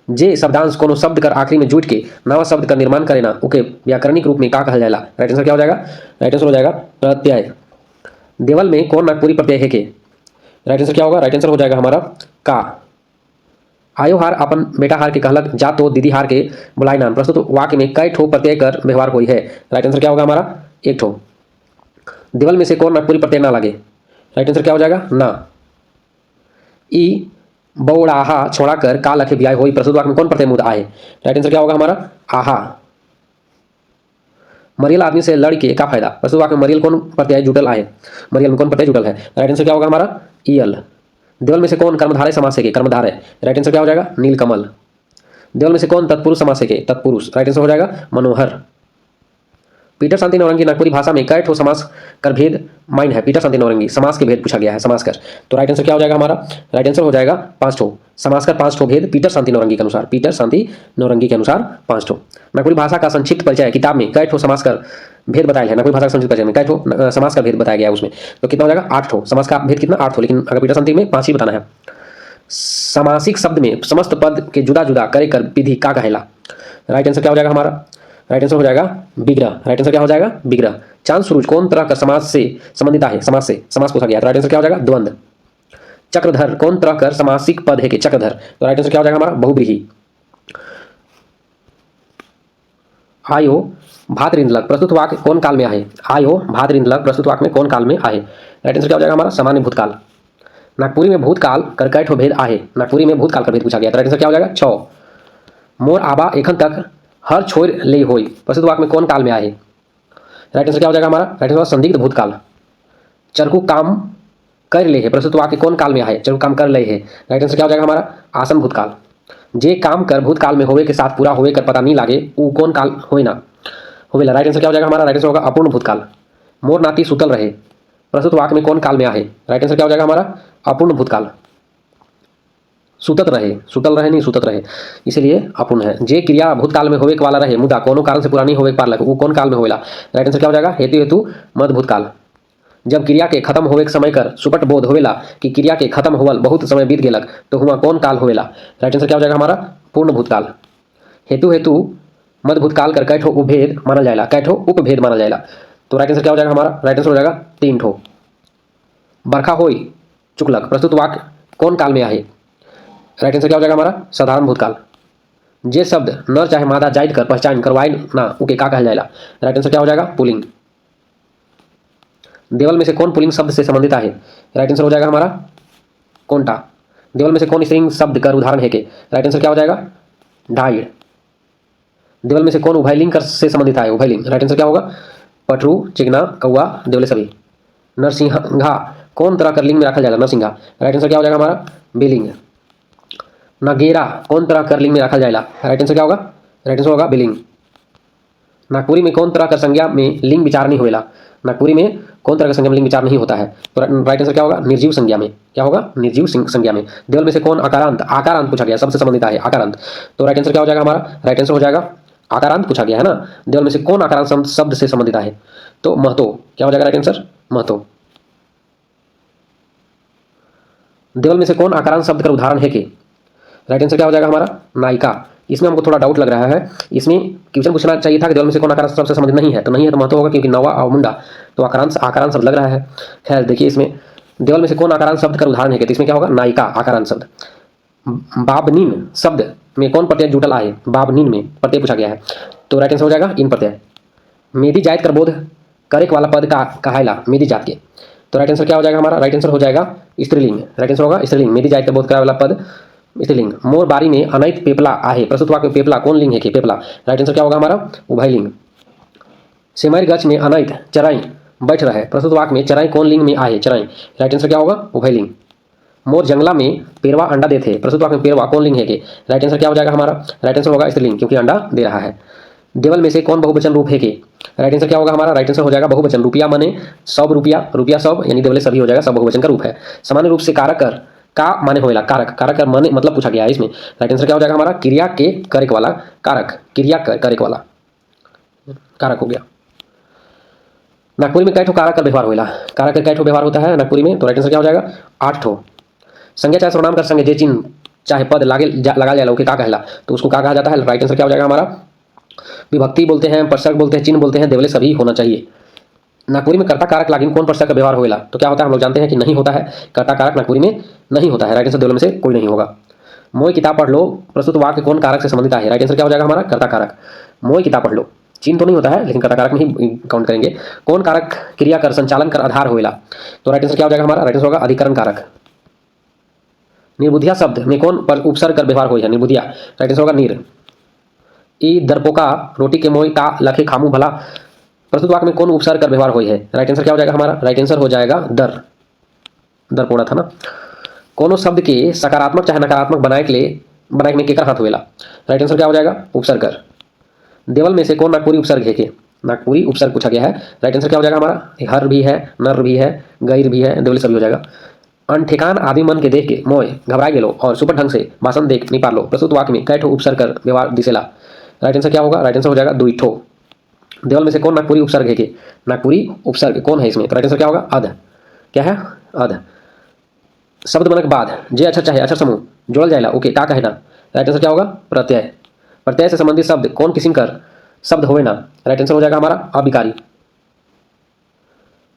जे शब्दांश कोनो शब्द कर आखिरी में जुट के नवा शब्द का निर्माण करेना ओके व्याकरणिक रूप में का कहल जाएला? राइट आंसर क्या हो जाएगा? राइट आंसर हो जाएगा प्रत्यय। देवल में कौन नागपुरी प्रत्यय है के? राइट आंसर क्या होगा? राइट आंसर हो जाएगा हमारा का। आयो हार अपन बेटा हार के कहलक जा तो दीदी हार के बुलाई नाम, प्रस्तुत वाक्य में कई ठो प्रत्यय कर व्यवहार हुई है? राइट आंसर क्या होगा हमारा? 1 ठो। देवल में से कौन नागपुरी प्रत्यय ना लगे? राइट आंसर क्या हो जाएगा? ना। ई बौड़ाहा छोड़ा कर का लखे ब्याह होई, प्रस्तुत वाक्य में कौन प्रत्यय मुद आए? राइट आंसर क्या होगा हमारा? आहा। मरियल आदमी से लड़ के का फायदा, प्रस्तुत वाक्य में मरियल कौन प्रत्यय जुटल आए? मरियल में कौन प्रत्यय जुटल है? राइट आंसर क्या होगा हमारा? ईयल। देवल में से कौन कर्मधारय समास है के? कर्मधारय। राइट आंसर क्या हो जाएगा? नीलकमल। देवल में से कौन तत्पुरुष समास है के? तत्पुरुष। राइट आंसर हो जाएगा मनोहर। पीटर शांति नौरंगी नागपुरी भाषा में कई ठो समास कर भेद माइन है। पीटर शांति नौरंगी समास के भेद पूछा गया है, समास कर। तो राइट आंसर क्या हो जाएगा हमारा? राइट आंसर हो जाएगा 5 ठो समास कर, 5 ठो भेद पीटर शांति नौरंगी के अनुसार, पीटर शांति नौरंगी के अनुसार 5 ठो। नागपुरी भाषा का संक्षिप्त परिचय है, किताब में कई ठो समास कर भेद बताया है। नागपुरी भाषा का संक्षिप्त परिचय में कई ठो समास का भेद बताया गया है उसमें, तो कितना हो जाएगा? 8 ठो। समास का भेद कितना? 8 ठो, लेकिन अगर पीटर शांति में 5 ही बताना है। समासिक शब्द में समस्त पद के जुदा जुदा करे कर विधि का कहेला? राइट आंसर क्या हो जाएगा हमारा? राइट आंसर हो जाएगा विग्रह। राइट आंसर क्या हो जाएगा? विग्रह। चांद सूरज कौन तरह का समाज से संबंधित है? समाज से, समास पूछा गया, तो राइट आंसर क्या हो जाएगा? द्वंद्व। चक्रधर कौन तरह कर समासिक पद है कि चक्रधर? तो राइट आंसर क्या हो जाएगा हमारा? बहुव्रीहि। आयो भातृंदलक प्रस्तुत वाक्य कौन काल में आए? आयो भातृंदलक प्रस्तुत वाक्य में कौन काल में आए? राइट आंसर क्या हो जाएगा हमारा? सामान्य भूतकाल। नागपुरी में भूतकाल कर कई ठो भेद आहे? नागपुरी में भूतकाल का भेद पूछा गया, तो राइट आंसर क्या हो जाएगा? 6। मोर आबा एखन तक हर छोड़ ले होई प्रस्तुत वाक्य में कौन काल में आए? राइट आंसर क्या हो जाएगा हमारा? राइट आंसर संदिग्ध भूतकाल। चरकू काम कर ले है प्रस्तुत वाक्य कौन काल में आए? चरकू काम कर ले है, राइट आंसर क्या हो जाएगा हमारा? आसन भूतकाल। जे काम कर भूतकाल में होवे के साथ पूरा होवे कर पता नहीं लागे ऊ कौन काल होए ना होवेला? राइट आंसर क्या हो जाएगा हमारा? राइट आंसर होगा अपूर्ण भूतकाल। मोर नाती सुतल रहे प्रस्तुत वाक्य में कौन काल में आए? राइट आंसर क्या हो जाएगा हमारा? अपूर्ण भूतकाल। सुतत रहे, सुतल रहे नहीं, सुतत रहे, इसीलिए अपूर्ण है। जे क्रिया भूतकाल में होवे के वाला रहे मुदा कोनो कारण से पूरा नहीं होवे के पार लगे वो कौन काल में होवेला? राइट आंसर क्या हो जाएगा? हेतु हेतु मध्य भूतकाल। जब क्रिया के खत्म होवे के समय कर सुपट बोध होवेला कि क्रिया के खत्म होवल बहुत समय बीत गेलक तो हुआ कौन काल होवेला? राइट आंसर क्या हो जाएगा हमारा? पूर्ण भूतकाल। हेतु हेतु मध्य भूतकाल कर कई ठो उपभेद मानल जाएला, कई ठो उपभेद मानल जाएला, तो राइट आंसर क्या हो जाएगा हमारा? राइट आंसर हो जाएगा 3 ठो। बरखा होई चुकलक प्रस्तुत वाक्य कौन काल में आए? राइट आंसर क्या हो जाएगा हमारा? साधारण भूतकाल। जे शब्द नर चाहे मादा जाइत कर पहचान करवाए ना उके का कहल जाएला? राइट आंसर क्या हो जाएगा? पुल्लिंग। देवल में से कौन पुल्लिंग शब्द से संबंधित है? राइट आंसर हो जाएगा हमारा? कोंटा। देवल में से कौन स्त्रीलिंग शब्द का उदाहरण है के? राइट आंसर क्या हो जाएगा? ढाइड। देवल में से कौन उभयलिंग कर से संबंधित है? उभयलिंग। राइट आंसर क्या होगा? पटरू, चिगना, कौआ, देवले सभी। नरसिंहा कौन तरह कर लिंग में रखा जाएगा? नरसिंहा। राइट आंसर क्या हो जाएगा हमारा? बिलिंग। नगेरा कौन तरह कर लिंग में रखा जाएगा? राइट आंसर क्या होगा? राइट आंसर होगा बिलिंग। नागपुरी में कौन तरह का संज्ञा में लिंग विचार नहीं होएला? नागपुरी में कौन तरह का संज्ञा में लिंग विचार नहीं होता है? तो राइट आंसर क्या होगा? निर्जीव संज्ञा में। क्या होगा? निर्जीव संज्ञा में। देवल में से कौन आकारांत, आकारांत पूछा गया, सबसे संबंधित है आकारांत, तो राइट आंसर क्या हो जाएगा हमारा? राइट आंसर हो जाएगा आकारांत पूछा गया है ना। देवल में से कौन आकारांत शब्द से संबंधित है? तो महतो। क्या हो जाएगा राइट आंसर? महतो। देवल में से कौन आकारांत शब्द का उदाहरण है कि? राइट आंसर क्या हो जाएगा हमारा? नायिका। इसमें हमको थोड़ा डाउट लग रहा है, इसमें क्वेश्चन पूछना चाहिए था कि देवल में से कौन आकारांत शब्द से संबंधित नहीं है, तो नहीं है तो महत्व होगा, क्योंकि नवा और मुंडा तो आकारांत शब्द लग रहा है। खैर देखिए, इसमें देवल में से कौन आकारांत शब्द का उदाहरण है कि, तो इसमें क्या होगा? नायिका आकारांत शब्द। बाबनीन शब्द में कौन प्रत्यय जुटल आए? बाबनीन में प्रत्यय पूछा गया है, तो राइट आंसर हो जाएगा इन प्रत्यय। मेदी जात कर बोध करे वाला पद का कहायला? मेदी जात के, तो राइट आंसर क्या हो जाएगा हमारा? राइट आंसर हो जाएगा स्त्रीलिंग। राइट आंसर होगा स्त्रीलिंग। मेदी जात कर बोध करे वाला पद स्त्रीलिंग। मोर बारी में अनैत पेपला आहे प्रस्तुत वाक्य में पेपला कौन लिंग है कि? पेपला। राइट आंसर क्या होगा हमारा? उभयलिंग। सिमर गच में अनैत चराई बैठ रहे प्रस्तुत वाक्य में चराई कौन लिंग में आहे? चराई। राइट आंसर क्या होगा? उभयलिंग। मोर जंगला में पेरवा अंडा देते प्रस्तुत वाक्य में पेरवा कौन लिंग है कि? राइट आंसर क्या हो जाएगा हमारा? राइट आंसर होगा स्त्रीलिंग, क्योंकि अंडा दे रहा है। देवल में से कौन बहुवचन रूप है कि? राइट आंसर क्या होगा हमारा? राइट आंसर हो जाएगा बहुवचन। रुपया माने 100 रुपया, रुपया 100 यानी देवले सभी हो जाएगा, सब बहुवचन का रूप है। सामान्य रूप से कारक कर का माने होएला? कारक। कारक कर माने मतलब पूछा गया है इसमें। राइट आंसर क्या हो जाएगा हमारा? क्रिया के करक वाला कारक, क्रिया करक वाला कारक हो गया। नागपुरी में कई ठो कारक का व्यवहार होएला? कारक का कई ठो व्यवहार होता है नागपुरी में, तो राइट आंसर क्या हो जाएगा? 8 ठो। संज्ञा चाहे सर्वनाम कर संगे जे चिन्ह चाहे पद लगा जाएगा ओके का कहला? तो उसको का कहा जाता है? राइट आंसर क्या हो जाएगा हमारा? विभक्ति बोलते हैं, प्रसर्ग बोलते हैं, चिन्ह बोलते हैं, देवले सभी होना चाहिए। नागपुरी में कर्ता कारक लागिन कौन प्रसर्ग का व्यवहार होएला? तो क्या होता है? हम लोग जानते हैं कि नहीं होता है, कर्ता कारक नागपुरी में नहीं होता है। राइट आंसर देवल में से कोई नहीं होगा। मोई किताब पढ़ लो प्रस्तुत वाक्य कौन कारक से संबंधित है? राइट आंसर क्या हो जाएगा हमारा? कर्ता कारक। मोई किताब पढ़ लो, चिन्ह तो नहीं होता है लेकिन कर्ता कारक में ही काउंट करेंगे। कौन कारक क्रिया कर संचालन कर आधार होएला? तो राइट आंसर क्या हो जाएगा हमारा? राइट आंसर होगा अधिकरण कारक। निर्बुधिया शब्द में कौन उपसर्ग कर व्यवहार होएगा? निर्बुधिया। राइट आंसर होगा नीर। ई दरपोका रोटी के मोई का लखे खामू भला प्रस्तुत वाक्य में कौन उपसर्ग कर व्यवहार हुई है? राइट आंसर क्या हो जाएगा हमारा? राइट आंसर हो जाएगा दरपोड़ा था ना। कोनो शब्द के सकारात्मक चाहे नकारात्मक बनाए में केकर हाथ होएला? राइट आंसर क्या हो जाएगा? उपसर्ग कर। देवल में से कौन नागपुरी उपसर्ग है के? नागपुरी उपसर्ग पूछा गया है। राइट आंसर क्या हो जाएगा हमारा? हर भी है, नर भी है, गैर भी है, देवली सभी हो जाएगा। अनठेकान आदमी मन के देख के मोय घबरा गेलो और सुपर ढंग से भाषण देख नहीं पारलो। प्रस्तुत वाक्य में कै ठो उपसर्ग कर व्यवहार दिसेला। राइट आंसर क्या होगा? राइट आंसर हो जाएगा दुई ठो। देवल में से कौन नागपुरी उपसर्ग है कि नागपुरी उपसर्ग कौन है इसमें? तो राइट आंसर क्या होगा? अध। क्या है? अध। शब्द बनक बाद जे अक्षर चाहे अक्षर समूह जोड़ल जाएला ओके का कहे ना? राइट आंसर क्या होगा? प्रत्यय। प्रत्यय से संबंधित शब्द कौन किसिम कर शब्द होवे ना? राइट आंसर हो जाएगा हमारा अविकारी।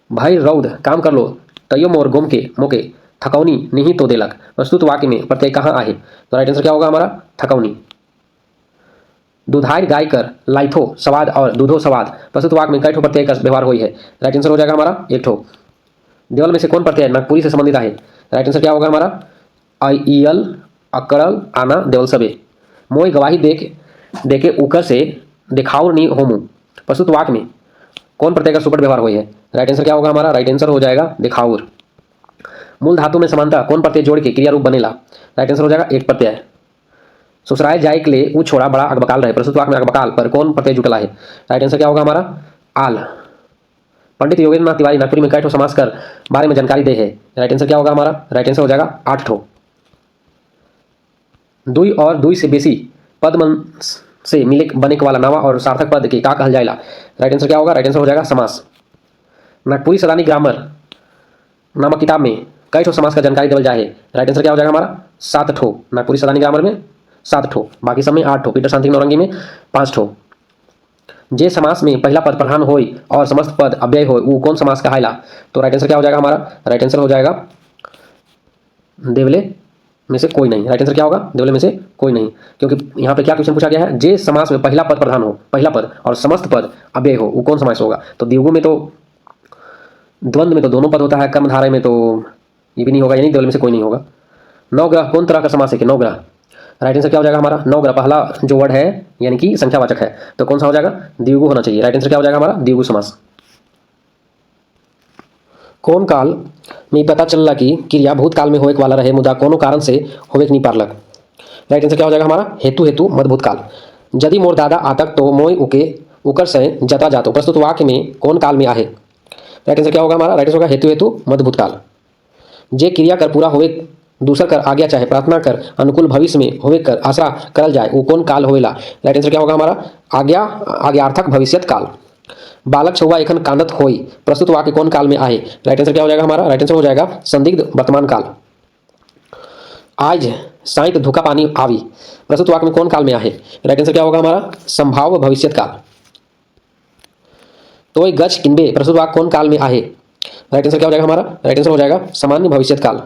भाई रौद काम कर लो तयो मोर गोम के मोके थकौनी नहीं तो देलक। प्रस्तुत वाक्य में प्रत्यय कहाँ आहे? तो राइट आंसर क्या होगा हमारा? थकौनी। दुधार गाय कर लाइथो स्वाद और दूधो स्वाद। प्रस्तुत वाक्य में कई ठो प्रत्यय का व्यवहार हुई है। राइट आंसर हो जाएगा हमारा एक ठो। देवल में से कौन प्रत्यय नागपुरी से संबंधित है? राइट आंसर क्या होगा हमारा? ईयल, अकड़ल, आना, देवल सबे। मोय गवाही देके उकर से दिखाओ नी होमू। प्रस्तुत वाक्य में कौन प्रत्यय का सुपट व्यवहार हुई है? राइट आंसर क्या होगा हमारा? राइट आंसर हो जाएगा दिखाउर। मूल धातु में समानता कौन प्रत्यय जोड़ के क्रिया रूप बनेला? राइट आंसर हो जाएगा एक प्रत्यय। ससुराल जाए के लिए वो छोड़ा बड़ा अकबकाल रहे। प्रस्तुत वाक्य में अकबकाल पर कौन प्रत्यय जुटला है? राइट आंसर क्या होगा हमारा? आल। पंडित योगेंद्र नाथ तिवारी नागपुरी में कै ठो समास कर बारे में जानकारी दे है। राइट आंसर क्या होगा हमारा? राइट आंसर हो जाएगा 8 ठो। दुई और दुई से बेसी पद मन से मिले बने वाला नवा और सार्थक पद के का कहल जाएला? राइट आंसर क्या होगा? राइट आंसर हो जाएगा समास। नागपुरी सदानी ग्रामर नामक किताब में कई ठो समास का जानकारी देवल जाए है। राइट आंसर क्या हो जाएगा हमारा? 7 ठो। नागपुरी सदानी ग्रामर में 7 ठो, बाकी सब में 8 ठो, पीटर शांति नौरंगी में 5 ठो। जे समास में पहला पद प्रधान होई और समस्त पद अव्यय हो वो कौन समास कहायला? तो राइट आंसर क्या हो जाएगा हमारा? राइट आंसर हो जाएगा देवले में से कोई नहीं। राइट आंसर क्या होगा? देवले में से कोई नहीं, क्योंकि यहाँ पे क्या क्वेश्चन पूछा गया है? जे समास में पहला पद प्रधान हो, पहला पद और समस्त पद अव्यय हो वो कौन समास होगा? तो द्विगु में तो द्वंद्व में तो दोनों पद होता है, कर्मधारय में तो ये भी नहीं होगा, यानी देवल में से कोई नहीं होगा। नवग्रह कौन तरह का समास है कि नवग्रह? राइट आंसर क्या हो जाएगा हमारा? नवग्रह पहला जो वर्ड है यानी कि संख्यावाचक है, तो कौन सा हो जाएगा? द्विगु होना चाहिए। राइट आंसर क्या हो जाएगा हमारा? द्विगु समास। कौन काल में पता चलला कि क्रिया भूतकाल में होए वाला रहे मुदा कोनो कारण से होवे नहीं पारलक। राइट आंसर क्या हो जाएगा हमारा? हेतु हेतु मध्य भूतकाल। यदि मोर दादा आतक तो मोय उके उकर से जता जातो। प्रस्तुत वाक्य में कौन काल में आहे? राइट आंसर क्या होगा हमारा? राइट आंसर होगा हेतु हेतु मध्य भूतकाल। जे क्रिया कर पूरा होवे दूसर कर आज्ञा चाहे प्रार्थना कर अनुकूल भविष्य में होवे कर आशा करल जाए वो कौन काल होवेला? राइट आंसर क्या होगा हमारा? आज्ञा आज्ञार्थक भविष्यत काल। बालक छुआ एखन कांदत होई। प्रस्तुत वाक्य कौन काल में आहे? राइट आंसर क्या हो जाएगा हमारा? राइट आंसर हो जाएगा संदिग्ध वर्तमान काल। आज साइत धुका पानी आवी। प्रस्तुत वाक्य में कौन काल में आहे? राइट आंसर क्या होगा हमारा? संभाव्य भविष्यत काल। तो गज किनबे। प्रस्तुत वाक्य कौन काल में आहे? राइट आंसर क्या हो जाएगा हमारा? राइट आंसर हो जाएगा सामान्य भविष्यत काल।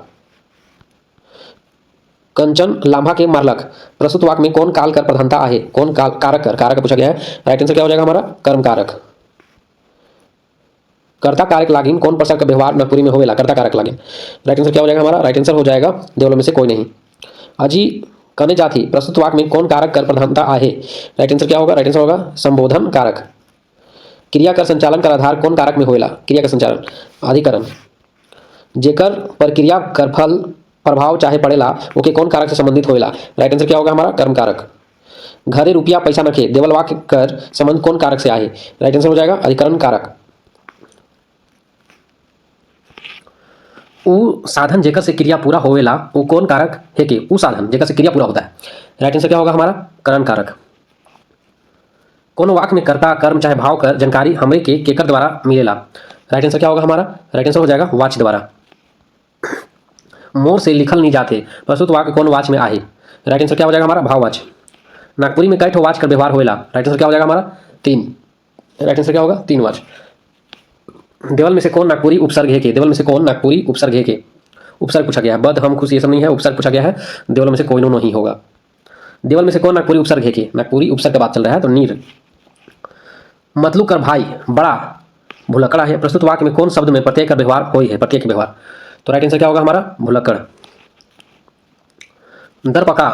कंचन लांभा के मारलक। प्रस्तुत वाक्य में कौन काल कर प्रधानता आहे? कौन काल कारक कर? कारक पूछा गया है। राइट आंसर क्या हो जाएगा हमारा? कर्म कारक। कर्ता कारक लागिन कौन प्रकार का व्यवहार नागपुरी में होवेला? कर्ता कारक लागिन। राइट आंसर क्या हो जाएगा हमारा? राइट आंसर हो जाएगा देवलों में से कोई नहीं। अजी कने जाती। प्रस्तुत वाक्य में कौन कारक कर प्रधानता आहे? राइट आंसर क्या होगा? राइट आंसर होगा संबोधन कारक। क्रिया कर संचालन का आधार कौन कारक में होवेला? क्रिया का संचालन अधिकरण। जेकर पर क्रिया कर फल प्रभाव चाहे पड़ेला ओके कौन कारक से संबंधित होवेला? राइट आंसर क्या होगा हमारा? कर्म कारक। घरे रुपया पैसा नखे देवल वाक्य कर संबंध कौन कारक से आहे? राइट आंसर हो जाएगा अधिकरण कारक। उ साधन जेकर से क्रिया पूरा होवेला वो कौन कारक है कि उ साधन जेकर से क्रिया पूरा होता है? राइट आंसर क्या होगा हमारा? करण कारक। कौन वाक्य में कर्ता कर्म चाहे भाव कर जानकारी हमरे के केकर द्वारा मिलेला? राइट आंसर क्या होगा हमारा? राइट आंसर हो जाएगा वाच्य द्वारा। मोर से लिखल नहीं जाते। प्रस्तुत वाक्य कौन वाच्य में आहे? राइट आंसर क्या हो जाएगा हमारा? भाववाच्य। नागपुरी में कई ठो वाच्य कर व्यवहार होवेला? राइट आंसर क्या हो जाएगा हमारा? 3। राइट आंसर क्या होगा? 3 वाच्य। देवल में से कौन नागपुरी उपसर्ग है के? देवल में से कौन नागपुरी उपसर्ग है के? उपसर्ग पूछा गया है। बद हम खुश ये सब नहीं है, उपसर्ग पूछा गया है। देवल में से कोई नहीं होगा। देवल में से कौन नागपुरी उपसर्ग है के? नागपुरी उपसर्ग का बात चल रहा है तो नीर। मतलू कर भाई बड़ा भुलक्कड़ा है। प्रस्तुत वाक्य में कौन शब्द में प्रत्यय का व्यवहार होई है? प्रत्यय का व्यवहार। तो राइट आंसर क्या होगा हमारा? भुलक्कड़। दर पका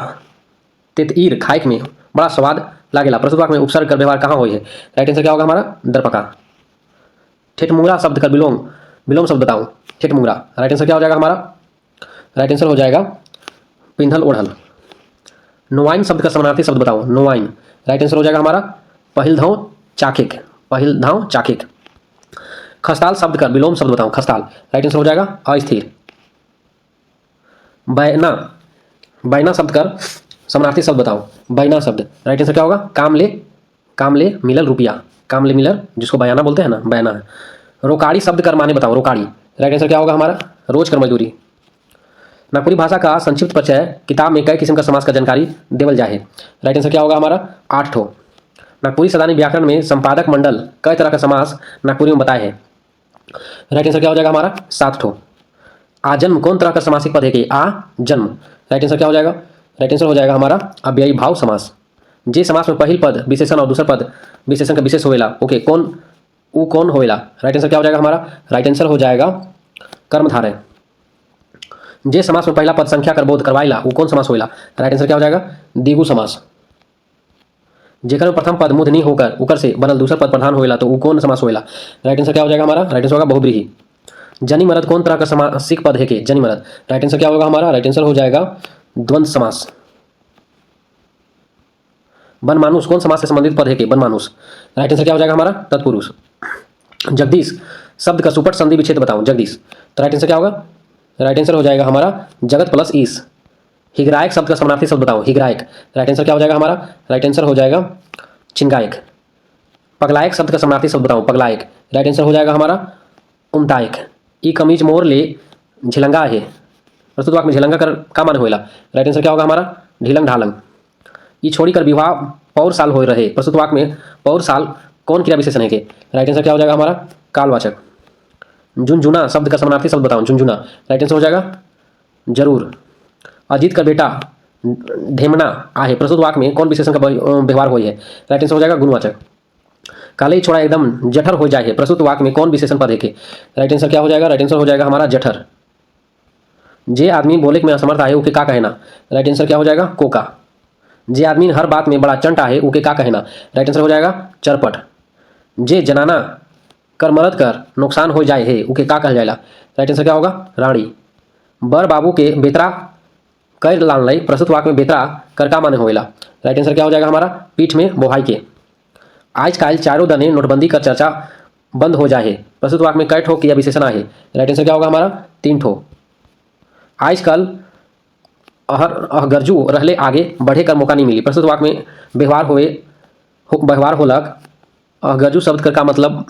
तेतईर खाइक में बड़ा स्वाद लागेला। प्रस्तुत वाक्य में उपसर्ग कर व्यवहार कहाँ होई है? राइट आंसर क्या होगा हमारा? दर पका। ठेठमुंगरा शब्द का विलोम शब्द बताऊं। ठेठमुंगरा। राइट आंसर क्या हो जाएगा हमारा? राइट आंसर हो जाएगा पिंधल ओढ़ल। नोवाइन शब्द का समानार्थी शब्द बताऊं। नोवाइन। राइट आंसर हो जाएगा हमारा पहिल धौ चाखिक। पहिल धाव चाकिक। खस्ताल शब्द कर विलोम शब्द बताऊं। खस्ताल राइट आंसर हो जाएगा अस्थिर। बैना, बैना शब्द कर समानार्थी शब्द बताओ। बैना शब्द राइट आंसर क्या होगा? कामले, कामले मिलल रुपया, कामले मिलर जिसको बयाना बोलते हैं ना, बयाना है। रोकाड़ी शब्द कर माने बताओ। रोकाड़ी राइट आंसर क्या होगा हमारा? रोज कर मजदूरी। नागपुरी भाषा का संक्षिप्त परिचय किताब में कई किस्म का समास का जानकारी देवल जाए। राइट आंसर क्या होगा हमारा? 8 ठो। नागपुरी सदानी व्याकरण में संपादक मंडल कई तरह का समास नागपुरी में बताए हैं। राइट आंसर क्या हो जाएगा हमारा? 7 ठो। आजन्म कौन तरह का समासिक पद है कि आ जन्म? राइट आंसर क्या हो जाएगा? राइट आंसर हो जाएगा हमारा अव्ययी भाव समास। जे समास में पहिल पद विशेषण और दूसरा पद विशेषण का विशेष होएला ओके कौन उ कौन होएला? राइट आंसर क्या हो जाएगा हमारा? राइट आंसर हो जाएगा कर्मधारय। जे समास में पहला पद संख्या कर बोध करवाइला वो कौन समास होइला? राइट आंसर क्या हो जाएगा? द्विगु समास। जेकर में प्रथम पद मूर्धनी होकर उकर से बनल दूसरा पद प्रधान होइला तो वो कौन समास होइला? राइट आंसर क्या हो जाएगा हमारा? राइट आंसर होगा बहुब्रीहि। जनि मरद कौन तरह का समासिक पद है कि जनि मरद? राइट आंसर क्या होगा हमारा? राइट आंसर हो जाएगा द्वंद्व समास। बनमानुष कौन समास से संबंधित पद है कि बनमानुष? राइट आंसर क्या हो जाएगा हमारा? तत्पुरुष। जगदीश शब्द का सुपट संधि विच्छेद बताओ। जगदीश तो राइट आंसर क्या होगा? राइट आंसर हो जाएगा हमारा जगत प्लस ईस। हिगरायक शब्द का समानार्थी शब्द बताओ। हिगरायक राइट आंसर क्या हो जाएगा हमारा? राइट आंसर हो जाएगा चिंगायक। पगलायक शब्द का समानार्थी शब्द बताओ। पगलायक राइट आंसर हो जाएगा हमारा उमतायक। ई कमीज मोर ले झिलंगा है प्रस्तुत वाक्य में झिलंगा कर का माने होइला? राइट आंसर क्या होगा हमारा? ढीलंग ढालंग। ई छोड़ी कर विवाह पौर साल हो रहे प्रस्तुत वाक्य में पौर साल कौन क्रिया विशेषण है के? राइट आंसर क्या हो जाएगा हमारा? कालवाचक। झुनझुना शब्द का समानार्थी शब्द बताओ। झुनझुना राइट आंसर हो जाएगा जरूर। अजीत का बेटा ढेमना आहे प्रस्तुत वाक्य में कौन विशेषण का व्यवहार हुई है? राइट आंसर हो जाएगा गुणवाचक। काले छोड़ा एकदम जठर हो जाए प्रस्तुत वाक्य में कौन विशेषण पद है के? राइट आंसर क्या हो जाएगा? राइट आंसर हो जाएगा हमारा जठर। जे आदमी बोले में असमर्थ आहे उके का कहना? राइट आंसर क्या हो जाएगा? कोका। जे आदमी हर बात में बड़ा चंट आहे उके का कहना? राइट आंसर हो जाएगा चरपट। जे जनाना कर मरद कर नुकसान हो जाए है उके का कहल जाएला? राइट आंसर क्या होगा? रानी। बर बाबू के बेतरा कर लान लई प्रस्तुत वाक्य में बेतरा कर का माने होएला? राइट आंसर क्या हो जाएगा हमारा? पीठ में बोहाई के। आज काल चारों दने नोटबंदी कर चर्चा बंद हो जाए प्रस्तुत वाक्य में कई ठो क्रिया विशेषण आहे? राइट आंसर क्या होगा हमारा? 3 ठो। आज कल गरजू रहले आगे बढ़े कर मौका नहीं मिली प्रस्तुत वाक्य में व्यवहार होलक गरजू शब्द कर का मतलब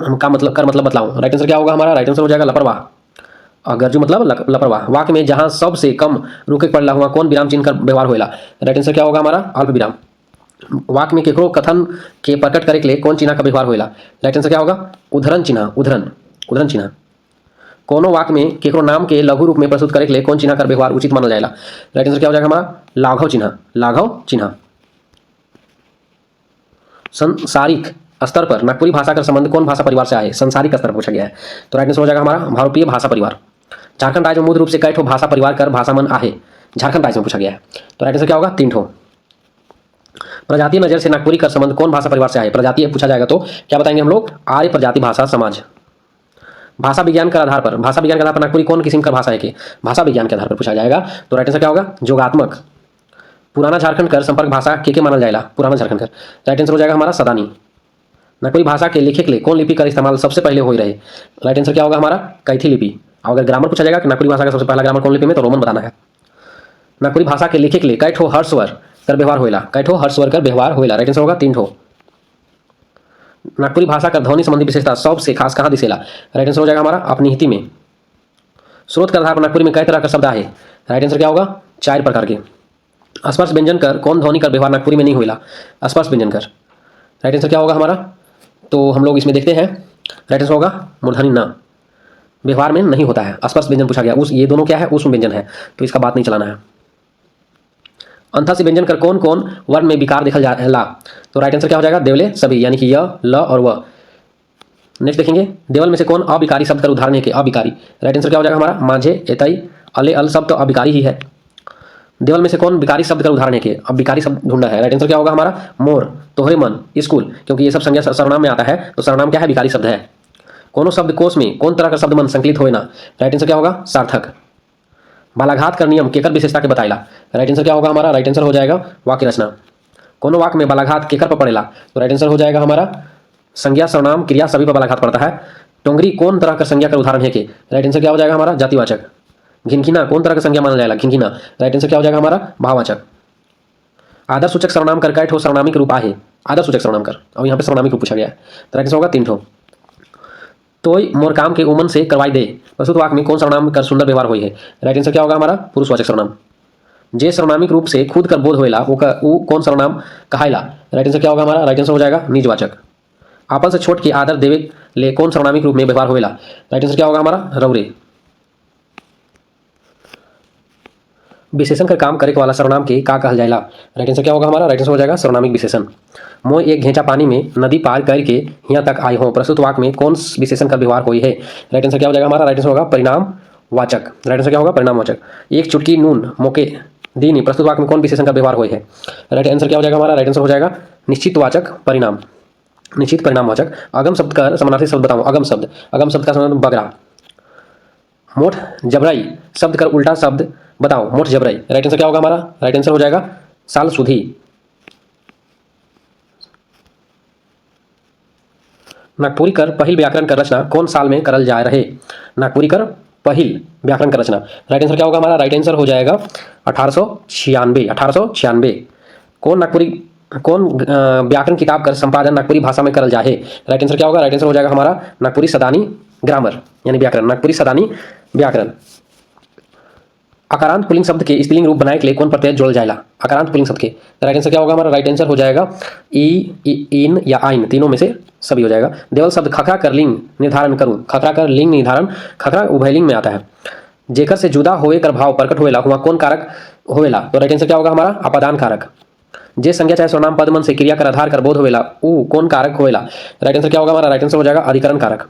कर मतलब बतलाऊं। राइट आंसर क्या होगा हमारा? राइट आंसर हो जाएगा लापरवाह। गरजू मतलब लापरवाह। वाक्य में जहां सबसे कम रुके पड़ला हुआ कौन विराम चिन्ह कर व्यवहार होइला? राइट आंसर क्या होगा हमारा? अल्प विराम। वाक्य में केकरो कथन के प्रकट करे के लिए कौन चिन्ह का व्यवहार होइला? राइट आंसर क्या होगा? उद्धरण चिन्ह। उद्धरण चिन्ह। कोनो वाक्य में केकरो नाम के लघु रूप में प्रस्तुत करे के लिए कौन चिन्ह का व्यवहार उचित माना जाएगा? राइट आंसर क्या हो जाएगा हमारा? लाघव चिन्ह। लाघव चिन्ह। संसारिक स्तर पर नागपुरी भाषा का संबंध कौन भाषा परिवार से आए? संसारिक स्तर पर पूछा गया है तो राइट आंसर हो जाएगा हमारा भारतीय भाषा परिवार। झारखंड राज्य में मूल रूप से कई ठो भाषा परिवार कर भाषा मन आहे? झारखंड राज्य में पूछा गया है तो राइट आंसर क्या होगा? 3 ठो। प्रजातीय नजर से नागपुरी का संबंध कौन भाषा परिवार से आए? प्रजातीय पूछा जाएगा तो क्या बताएंगे हम लोग? आर्य प्रजाति भाषा समाज। भाषा विज्ञान के आधार पर नागपुरी कौन किस्म का भाषा है कि? भाषा विज्ञान के आधार पर पूछा जाएगा तो राइट आंसर क्या होगा? जोगात्मक। पुराना झारखंड कर संपर्क भाषा के मानल जाएगा? पुराना झारखंड कर राइट आंसर हो जाएगा हमारा सदानी। नागपुरी भाषा के लिखे के लिए कौन लिपि का इस्तेमाल सबसे पहले हो रहे? राइट आंसर क्या होगा हमारा? कैथी लिपि। अगर ग्रामर पूछा जाएगा कि नागपुरी भाषा का सबसे पहला ग्रामर कौन लिपि में तो रोमन बताना है। नागपुरी भाषा के लिखे के लिए कई ठो हर्षवर कर व्यवहार होइला? कई ठो हर्षवर कर व्यवहार होइला? राइट आंसर होगा 3 ठो। नागपुरी भाषा का ध्वनि संबंधी विशेषता सबसे खास कहाँ दिसेला? राइट आंसर हो जाएगा हमारा अपनिहिति में। स्रोत के आधार पर नागपुरी में कई तरह का शब्द आहे? राइट आंसर क्या होगा? 4 प्रकार के। स्पर्श व्यंजन कर कौन ध्वनि कर व्यवहार नागपुरी में नहीं होइला? स्पर्श व्यंजन कर राइट आंसर क्या होगा हमारा? तो हम लोग इसमें देखते हैं राइट आंसर होगा मूर्धनी न। व्यवहार में नहीं होता है। स्पर्श व्यंजन पूछा गया उस ये दोनों क्या है? उष्म व्यंजन है तो इसका बात नहीं चलाना है। अंथा से व्यंजन कर कौन कौन वर्ण में विकार देखा जाएगा? तो राइट आंसर क्या हो जाएगा? देवले सभी यानी कि य ल और व। नेक्स्ट देखेंगे देवल में से कौन अविकारी शब्द का उदाहरण है कि? अविकारी राइट आंसर क्या हो जाएगा हमारा? माझे एतई अले अल शब्द तो अविकारी ही है। देवल में से कौन विकारी शब्द का उदाहरण है कि? अब विकारी शब्द ढूंढना है। राइट आंसर क्या होगा हमारा? मोर, तोहरे मन, स्कूल क्योंकि ये सब संज्ञा सर्वनाम में आता है तो सर्वनाम क्या है? विकारी शब्द है। कोनो शब्द कोश में कौन तरह का शब्द मन संकलित होए ना? राइट आंसर क्या होगा? सार्थक। बालाघात कर नियम केकर विशेषता के बताइला? राइट आंसर क्या होगा हमारा? राइट आंसर हो जाएगा वाक्य रचना। कोनो वाक्य में बालाघात केकर पर पड़ेला? तो राइट आंसर हो जाएगा हमारा संज्ञा सर्वनाम क्रिया सभी पर बालाघात पड़ता है। टोंगरी कौन तरह का संज्ञा का उदाहरण है के? राइट आंसर क्या हो जाएगा हमारा? जातिवाचक। घिनघिना कौन तरह का संज्ञा माना जाएगा? घिनघिना। राइट आंसर क्या हो जाएगा हमारा? भाववाचक। आदर्श सूचक सर्वनाम कर कई ठो सर्वनामिक रूप आहे? आदर्श सूचक सर्वनाम कर, अब यहाँ पे सर्वनामिक रूप पूछा गया है, तो राइट आंसर होगा 3 ठो। तोय मोर काम के उमन से करवाई दे, प्रस्तुत वाक्य में कौन सर्वनाम कर सुंदर व्यवहार हुई है? राइट आंसर क्या होगा हमारा? पुरुषवाचक सर्वनाम। जे सर्वनामिक रूप से खुद कर बोध होएला वो कौन सर्वनाम कहायला? राइट आंसर क्या होगा हमारा? राइट आंसर हो जाएगा निजवाचक। आपन से छोट के आदर देवे ले कौन सर्वनामिक रूप में व्यवहार होएला? राइट आंसर क्या होगा हमारा? रौरे। विशेषण का काम करे वाला सर्वनाम के का कहल जाएला? राइट आंसर क्या होगा हमारा? राइट आंसर हो जाएगा सर्वनामिक विशेषण। मोय एक घेंचा पानी में नदी पार करके यहाँ तक आई हूँ, प्रस्तुत वाक्य में कौन विशेषण का व्यवहार हुई है? राइट आंसर क्या हो जाएगा हमारा? राइट आंसर होगा परिणाम वाचक। राइट आंसर क्या होगा? परिणाम वाचक। एक चुटकी नून मोके दीनी, प्रस्तुत वाक्य में कौन विशेषण का व्यवहार हुई है? राइट आंसर क्या हो जाएगा हमारा? राइट आंसर हो जाएगा निश्चित वाचक परिणाम, निश्चित परिणामवाचक। अगम शब्द का समानार्थी शब्द बताओ। अगम शब्द का समानार्थी बगरा। मोठ जबरई शब्द का उल्टा शब्द बताओ। मोठ जबरई। राइट आंसर क्या होगा हमारा? राइट आंसर हो जाएगा साल सुधी। नागपुरी कर पहिल व्याकरण कर रचना कौन साल में करल जा रहे? नागपुरी कर पहिल व्याकरण कर रचना। राइट आंसर क्या होगा हमारा? राइट आंसर हो जाएगा 1896। 1896। कौन व्याकरण किताब का संपादन नागपुरी भाषा में करल जाए? राइट आंसर क्या होगा? राइट आंसर हो जाएगा हमारा नागपुरी सदानी ग्रामर यानी व्याकरण, नागपुरी सदानी व्याकरण। अकारांत पुल्लिंग शब्द के स्त्रीलिंग रूप बनाए के लिए कौन प्रत्यय जोड़ल जाएला? अकारांत पुल्लिंग शब्द के राइट आंसर क्या होगा हमारा? राइट आंसर हो जाएगा इन या आइन, तीनों में से सभी हो जाएगा। देवल शब्द खखरा कर लिंग निर्धारण करूं। खखरा कर लिंग निर्धारण, खखरा उभयलिंग में आता है। जेकर से जुदा होए कर भाव प्रकट होएला हुआ कौन कारक होएला? तो राइट आंसर क्या होगा हमारा? अपादान कारक। जे संज्ञा चाहे सर्वनाम पद मन से क्रिया कर आधार कर बोध होएला ऊ कौन कारक होएला? राइट आंसर क्या होगा हमारा? राइट आंसर हो जाएगा अधिकरण कारक।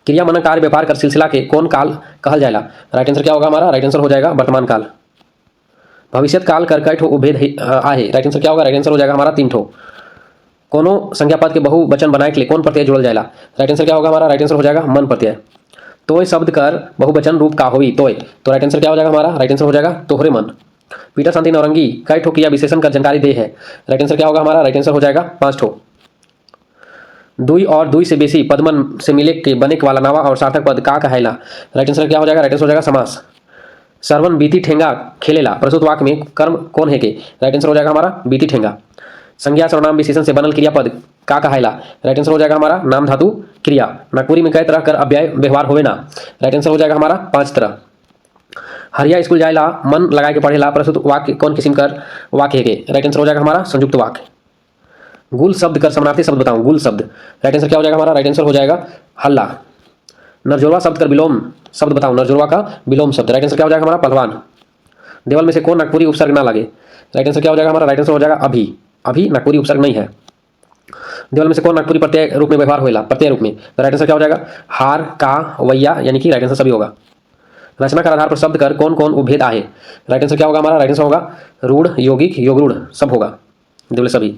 क्रिया मन कार्य व्यापार कर सिलसिला के कौन काल कहल जाएला? राइट आंसर क्या होगा हमारा? राइट आंसर हो जाएगा वर्तमान काल। भविष्यत काल कर कई ठो उभेद आहे? राइट आंसर क्या होगा? राइट आंसर हो जाएगा हमारा 3 ठो। कोनो संज्ञा पद के बहुवचन बनाए के लिए कौन प्रत्यय जोड़ल जाएला? राइट आंसर क्या होगा हमारा? राइट आंसर हो जाएगा मन प्रत्यय। तोय शब्द कर बहुवचन रूप का होई तोय, तो राइट आंसर क्या हो जाएगा हमारा? राइट आंसर हो जाएगा तोहरे मन। पीटर शांति नौरंगी कई ठो क्रिया विशेषण का जानकारी दे है? राइट आंसर क्या होगा हमारा? राइट आंसर हो जाएगा 5 ठो। दुई और दुई से बेसी पदमन से मिले के बने के वाला नवा और सार्थक पद का कहेला? राइट आंसर क्या हो जाएगा? राइट आंसर हो जाएगा समास। सरवन बीती ठेंगा खेलेला, प्रस्तुत वाक्य में कर्म कौन है के? राइट आंसर हो जाएगा हमारा बीती ठेंगा। संज्ञा सर्वनाम विशेषण से बनल क्रियापद का कहेला? राइट आंसर हो जाएगा हमारा नाम धातु क्रिया। नागपुरी में कई तरह कर अव्यय व्यवहार होवे ना? राइट आंसर हो जाएगा हमारा 5 तरह। हरिया स्कूल जाएला मन लगा के पढ़ेला, प्रस्तुत वाक्य कौन किस्म कर वाक्य है के? राइट आंसर हो जाएगा हमारा संयुक्त वाक्य। गुल शब्द कर समानार्थी शब्द बताऊं। गुल शब्द राइट आंसर क्या हो जाएगा हमारा? राइट आंसर हो जाएगा हल्ला। नरजोरवा शब्द कर विलोम शब्द बताऊं। नरजोरवा का विलोम शब्द राइट आंसर क्या हो जाएगा हमारा? पहलवान। देवल में से कौन नागपुरी उपसर्ग ना लगे? राइट आंसर क्या हो जाएगा हमारा? राइट आंसर हो जाएगा अभी। अभी नागपुरी उपसर्ग नहीं है। देवल में से कौन नागपुरी प्रत्यय रूप में व्यवहार होएला? प्रत्यय रूप में, तो राइट आंसर क्या हो जाएगा? हार का वैया यानी कि राइट आंसर सभी होगा। रचना का आधार पर शब्द कर कौन कौन उपभेद आहे? राइट आंसर क्या होगा हमारा? राइट आंसर होगा रूढ़, यौगिक, योगरूढ़ सब होगा, देवल सभी।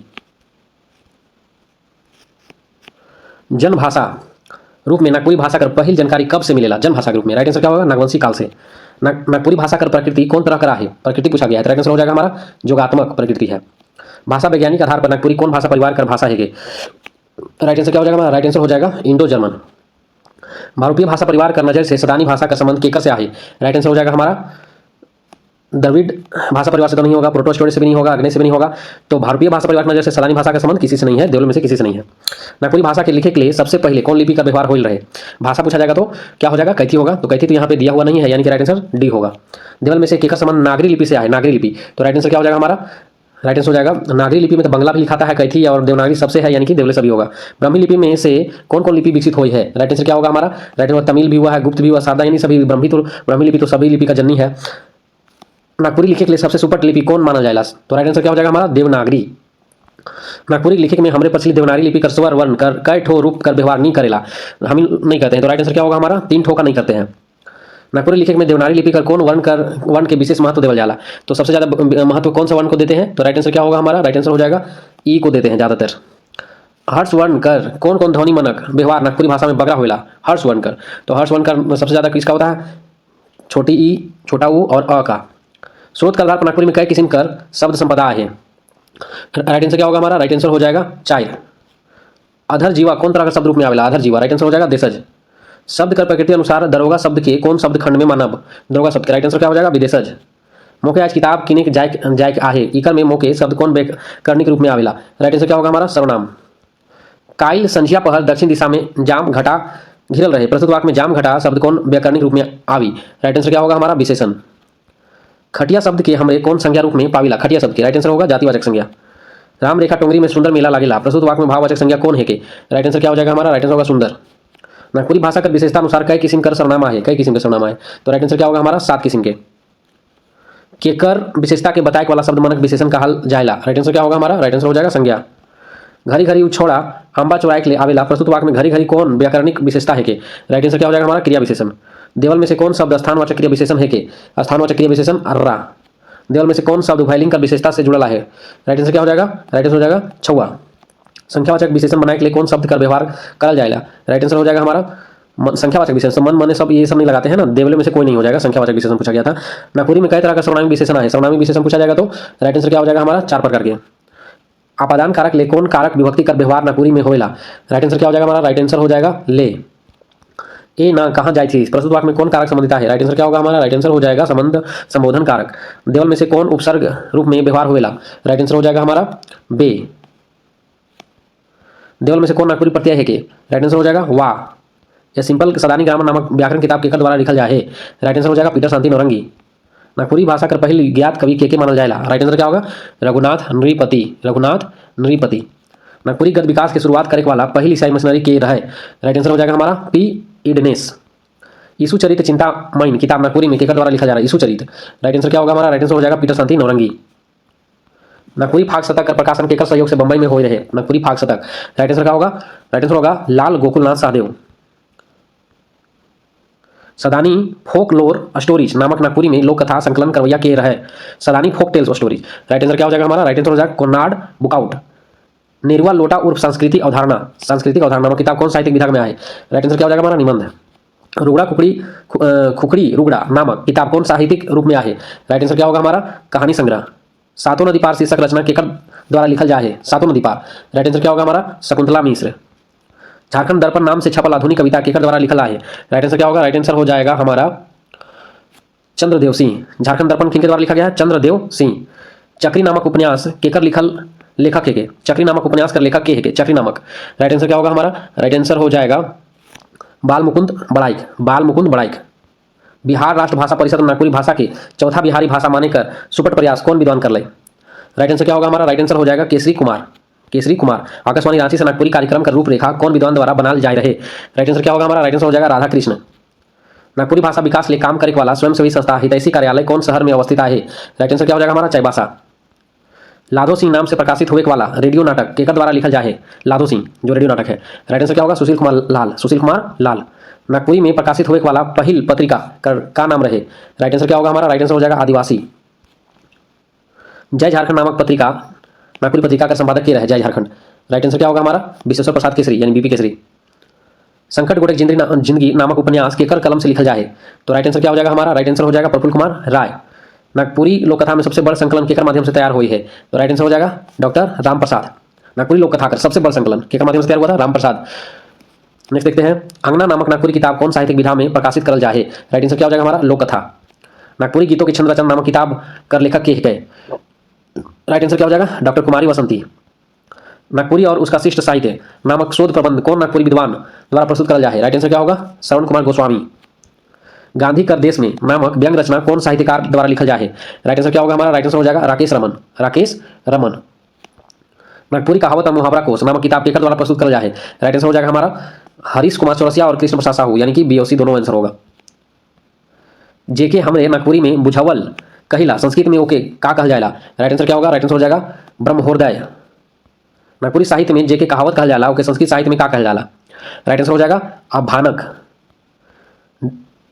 जन भाषा रूप में नागपुरी भाषा कर पहिल जानकारी कब से मिलेला? जन भाषा के रूप में राइट आंसर क्या होगा? नागवंशी काल से। नागपुरी भाषा कर प्रकृति कौन तरह करा है? प्रकृति पूछा गया है, राइट आंसर हो जाएगा हमारा जोगात्मक प्रकृति है। भाषा वैज्ञानिक आधार पर नागपुरी कौन भाषा परिवार कर भाषा है? राइट आंसर क्या हो जाएगा हमारा? राइट आंसर हो जाएगा इंडो जर्मन। भारतीय भाषा परिवार का नजर से सदानी भाषा का संबंध केकर से आहे? राइट आंसर हो जाएगा हमारा द्रविड़ भाषा परिवार से तो नहीं होगा, प्रोटोस्टोरे से भी नहीं होगा, अग्नि से भी नहीं होगा। तो भारतीय भाषा परिवार की नजर से सदानी भाषा का संबंध किसी से नहीं है, देवल में से किसी से नहीं है। नागपुरी भाषा के लिखे के लिए सबसे पहले कौन लिपि का व्यवहार हो रहे? भाषा पूछा जाएगा तो क्या हो जाएगा? कैथी होगा। तो कैथी तो यहाँ पे दिया हुआ नहीं है, यानी कि राइट आंसर डी होगा। देवल में से केकर संबंध नागरी लिपि से आए? नागरी लिपि, तो राइट आंसर क्या हो जाएगा हमारा? राइट आंसर हो जाएगा नागरी लिपि में तो बंगला भी लिखाता है कैथी, और देवनागरी सबसे है यानी कि देवले सभी होगा। ब्राह्मी लिपि में से कौन कौन लिपि विकसित हुई है? राइट आंसर क्या होगा हमारा? राइट आंसर तमिल भी हुआ है, गुप्त भी हुआ, सादा यानी सभी। ब्राह्मी लिपि तो सभी लिपि का जननी है। नागपुरी लिखे के लिए सबसे सुपर लिपि कौन माना जाएगा? तो राइट आंसर क्या हो जाएगा हमारा? देवनागरी। नागपुरी लिखे में हमरे प्रचलित देवनागरी लिपि कर स्वर वर्ण कर कई ठो रूप कर व्यवहार नहीं करेला, हम नहीं करते हैं। तो राइट आंसर क्या होगा हमारा? 3 ठो का नहीं करते हैं। नागपुरी लिखे में देवनागरी लिपि कर कौन वर्ण के विशेष महत्व देवल जाला? तो सबसे ज्यादा महत्व कौन सा वर्ण को देते हैं? तो राइट आंसर क्या होगा हमारा? राइट आंसर हो जाएगा ई को देते हैं ज्यादातर। हर्ष वर्ण कर कौन कौन ध्वनि मनक व्यवहार नागपुरी भाषा में बगरा होएला? हर्ष वर्ण कर, तो हर्ष वर्ण कर सबसे ज्यादा किसका होता है? छोटी ई, छोटा ऊ और अ का। स्रोत का आधार पर नागपुरी में कई किस्म कर शब्द संपदा है? राइट आंसर क्या होगा हमारा? राइट आंसर हो जाएगा चाय। अधर जीवा कौन तरह का शब्द रूप में आवेला? अधर जीवा, राइट आंसर हो जाएगा देशज। शब्द कर प्रकृति अनुसार दरोगा शब्द के कौन शब्द खंड में मानब? दरोगा शब्द के राइट आंसर क्या हो जाएगा? विदेशज। मोके आज किताब किने जायक आहे, इकर में मोके शब्द कौन व्याकरणिक रूप में आवेला? राइट आंसर क्या होगा हमारा? सर्वनाम। काइल संझिया पहर दक्षिण दिशा में जाम घटा घिरल रहे, प्रस्तुत वाक्य में जाम घटा शब्द कौन व्याकरणिक रूप में आवी? राइट आंसर क्या होगा हमारा? विशेषण। खटिया शब्द के हमरे कौन संज्ञा रूप में पाविला? खटिया शब्द के राइट आंसर होगा जातिवाचक संज्ञा। राम रेखा टोंगरी में सुंदर मेला लागेला, प्रस्तुत वाक्य में भाववाचक संज्ञा कौन है के? राइट आंसर क्या हो जाएगा हमारा? राइट आंसर होगा सुंदर। नागपुरी भाषा कर विशेषता अनुसार कई किस्म कर सर्वनाम आहे? कई किस्म के सर्वनाम आहे? तो राइट आंसर क्या होगा हमारा? 7 किस्म के। केकर विशेषता के बताए वाला शब्द मनक विशेषण कहल जाएला? राइट आंसर क्या होगा हमारा? राइट आंसर हो जाएगा संज्ञा। घरी घरी उछोड़ा आंबा चुराए के लिए आवेला, प्रस्तुत वाक्य में घरी घरी कौन व्याकरणिक विशेषता है के? राइट आंसर क्या हो जाएगा हमारा? क्रिया विशेषण। देवल में से कौन शब्द स्थानवाचक क्रिया विशेषण है के? स्थानवाचक क्रिया विशेषण अर्रा। देवल में से कौन शब्द उभयलिंग कर विशेषता से जुड़ा है? राइट आंसर क्या हो जाएगा? राइट आंसर हो जाएगा छुआ। संख्यावाचक विशेषण बनाने के लिए कौन शब्द कर व्यवहार करल जाएगा? राइट आंसर हो जाएगा हमारा संख्यावाचक विशेषण। मन मने सब ये सब नहीं लगाते हैं ना, देवले में से कोई नहीं हो जाएगा। संख्यावाचक विशेषण पूछा गया था। नागपुरी में कई तरह का सर्वनामी विशेषण है? सर्वनामी विशेषण पूछा जाएगा तो राइट आंसर क्या हो जाएगा हमारा? 4 प्रकार के। आपादान कारक ले कौन कारक विभक्ति कर व्यवहार नागपुरी में होएला? राइट आंसर क्या हो जाएगा हमारा? राइट आंसर हो जाएगा ले। ए ना कहाँ जाए थी, प्रस्तुत वाक्य में कौन कारक संबंधित है? राइट आंसर क्या होगा हमारा? राइट आंसर हो जाएगा संबंध संबोधन कारक। देवल में से कौन उपसर्ग रूप में व्यवहार होएला? राइट आंसर हो जाएगा हमारा बे। देवल में से कौन नागपुरी प्रत्यय है के? राइट आंसर हो जाएगा वाह। यह सिंपल सदानी ग्रामर नामक व्याकरण किताब केकर द्वारा लिखल जाए? राइट आंसर हो जाएगा पीटर शांति नौरंगी। नागपुरी भाषा कर पहली ज्ञात कवि के मानल जाएला? राइट आंसर क्या होगा? रघुनाथ नृपति। रघुनाथ नृपति। नागपुरी गद्य विकास की शुरुआत करे वाला पहली ईसाई मिशनरी के रहे? राइट आंसर हो जाएगा हमारा पी इडनेस। यीशु चरित चिंतामणि किताब नागपुरी में केकर द्वारा लिखा जा रहा है? यीशु चरित। राइट आंसर क्या होगा हमारा? राइट आंसर हो जाएगा पीटर शांति नौरंगी। नागपुरी फाग शतक का प्रकाशन केकर सहयोग से बंबई में हो रहे? नागपुरी फाग शतक। राइट आंसर क्या होगा? राइट आंसर होगा लाल गोकुलनाथ सहदेव। सदानी फोकलोर स्टोरीज नामक नागपुरी में लोक कथा संकलन करवैया के रहे? Sadani folk tales stories. Right answer क्या हो जाएगा हमारा? राइट आंसर हो जाएगा कोनार्ड बुकआउट। नेरुआ लोटा उर्फ सांस्कृतिक अवधारणा, सांस्कृतिक अवधारणा किताब कौन साहित्यिक विभाग में आए? राइट आंसर क्या हो जाएगा हमारा? निबंध। रुगड़ा खुखड़ी रुगड़ा नामक किताब कौन साहित्यिक रूप में आए? राइट आंसर क्या होगा हमारा? कहानी संग्रह। सातों नदी पार शीर्षक रचना केकर द्वारा लिखल जाए? सातों नदी पार। राइट आंसर क्या होगा हमारा? शकुंतला मिश्र। झारखंड दर्पण नाम से छपल आधुनिक कविता केकर द्वारा लिखल है? राइट आंसर क्या होगा? राइट आंसर हो जाएगा हमारा चंद्रदेव सिंह। झारखंड दर्पण किनके द्वारा लिखा गया है? चंद्रदेव सिंह। चक्री नामक उपन्यास केकर लिखल लेखक है? चक्री नामक उपन्यास कर लेखक के है? चक्री नामक। राइट आंसर क्या होगा हमारा? राइट आंसर हो जाएगा बाल मुकुंद बड़ाइक। बाल मुकुंद बड़ाइक। बिहार राष्ट्र भाषा परिषद नागपुरी भाषा के चौथा बिहारी भाषा माने कर सुपट प्रयास कौन विद्वान कर ले? राइट आंसर क्या होगा हमारा? राइट आंसर हो जाएगा केसरी कुमार। केसरी कुमार। आकाशवाणी रांची से नागपुरी कार्यक्रम का रूपरेखा कौन विद्वान द्वारा बनाल जाए रहे? राइट आंसर क्या होगा हमारा? राइट आंसर हो जाएगा राधा कृष्ण। नागपुरी भाषा विकास लिए काम करे वाला स्वयंसेवी संस्था हितैषी कार्यालय कौन शहर में अवस्थित है? राइट आंसर क्या हो जाएगा हमारा? चाईबासा। लाधो सिंह नाम से प्रकाशित हुए वाला रेडियो नाटक केकर द्वारा लिखल जाए? लाधो सिंह जो रेडियो नाटक है। राइट आंसर क्या होगा? सुशील कुमार लाल। सुशील कुमार लाल। नागपुरी में प्रकाशित हुए वाला पहल पत्रिका का नाम रहे? राइट आंसर क्या होगा हमारा? राइट आंसर हो जाएगा आदिवासी। जय झारखंड नामक पत्रिका नागपुरी पत्रिका का संपादक के रहे? जय झारखंड। राइट आंसर क्या होगा हमारा? विश्वेश्वर प्रसाद केसरी यानी बीपी केसरी। संकट गोटेक जिंदगी नामक उपन्यास केकर कलम से लिखल जाए? तो राइट आंसर क्या हो जाएगा हमारा? राइट आंसर हो जाएगा प्रफुल्ल कुमार राय। नागपुरी लोक कथा में सबसे बड़ा संकलन केकर माध्यम से तैयार हुई है? तो राइट आंसर हो जाएगा डॉक्टर राम प्रसाद। नागपुरी लोक कथा का सबसे बड़ा संकलन केकर माध्यम से तैयार हुआ था? राम प्रसाद। नेक्स्ट देखते हैं अंगना नामक नागपुरी किताब कौन साहित्यिक विधा में प्रकाशित करल जाए? राइट आंसर क्या हो जाएगा हमारा? लोक कथा। नागपुरी गीतों की छंद रचना नामक किताब कर लेखक के गए? राइट आंसर क्या हो जाएगा? डॉक्टर कुमारी वसंती। नागपुरी और उसका शिष्ट साहित्य नामक शोध प्रबंध कौन नागपुरी विद्वान द्वारा प्रस्तुत करल जाए? राइट आंसर क्या होगा? श्रवण कुमार गोस्वामी। गांधी कर देश में नामक व्यंग रचना कौन साहित्यकार द्वारा लिखल जाए? राइट आंसर क्या होगा हमारा? राइट आंसर हो जाएगा राकेश रमन। राकेश रमन। नागपुरी कहावत और मुहावरा कोश नामक किताब केकर द्वारा प्रस्तुत करल जाए? राइट आंसर हो जाएगा हमारा हरीश कुमार चौरसिया और कृष्ण प्रसाद साहू यानी कि बीओसी दोनों आंसर होगा। जेके हमरे नागपुरी में बुझावल कहिला संस्कृत में ओके का कहल जाएला? राइट आंसर क्या होगा? राइट आंसर हो जाएगा ब्रह्मोदय। नागपुरी साहित्य में जेके कहावत कहल जाला ओके संस्कृत साहित्य में का कहल जाला? राइट आंसर हो जाएगा आभानक।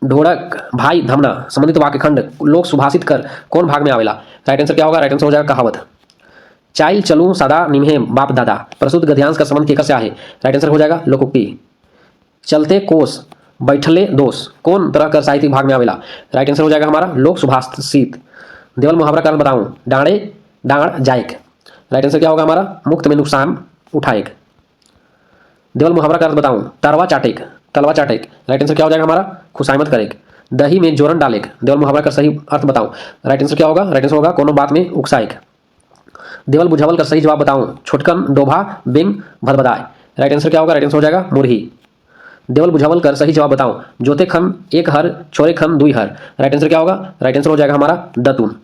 ढोड़क भाई धमना संबंधित वाक्यखंड लोक सुभाषित कर कौन भाग में आवेला? राइट आंसर क्या होगा? राइट आंसर हो जाएगा कहावत। चाइल चलूं सदा निम्हे बाप दादा प्रस्तुत गद्यांश का संबंध केकर से आहे? राइट आंसर हो जाएगा लोकोक्ति। चलते कोस बैठले दोष कौन तरह कर साहित्यिक भाग में आवेला? राइट आंसर हो जाएगा हमारा लोक सुभाषित। देवल मुहावरा कारण बताऊं डांडे डांड जायक। राइट आंसर क्या होगा हमारा? मुक्त में नुकसान उठाएक। देवल मुहावरा का अर्थ बताऊं, तरवा चाटेक, तलवा चाटेक। राइट आंसर क्या हो जाएगा हमारा, खुशामद करेक। दही में जोरन डालेक, देवल मुहावरा का सही अर्थ बताऊं। राइट आंसर क्या होगा, राइट आंसर होगा कोनो बात में उकसाएक। देवल बुझावल का सही जवाब बताऊं, छोटकन डोभा बिंग भदभदाए। राइट आंसर क्या होगा, राइट आंसर हो जाएगा मुरही। देवल बुझावल कर सही जवाब बताऊं, जोते खन एक हर छोरे खन दुई हर। राइट आंसर क्या होगा, राइट आंसर हो जाएगा हमारा दतुन।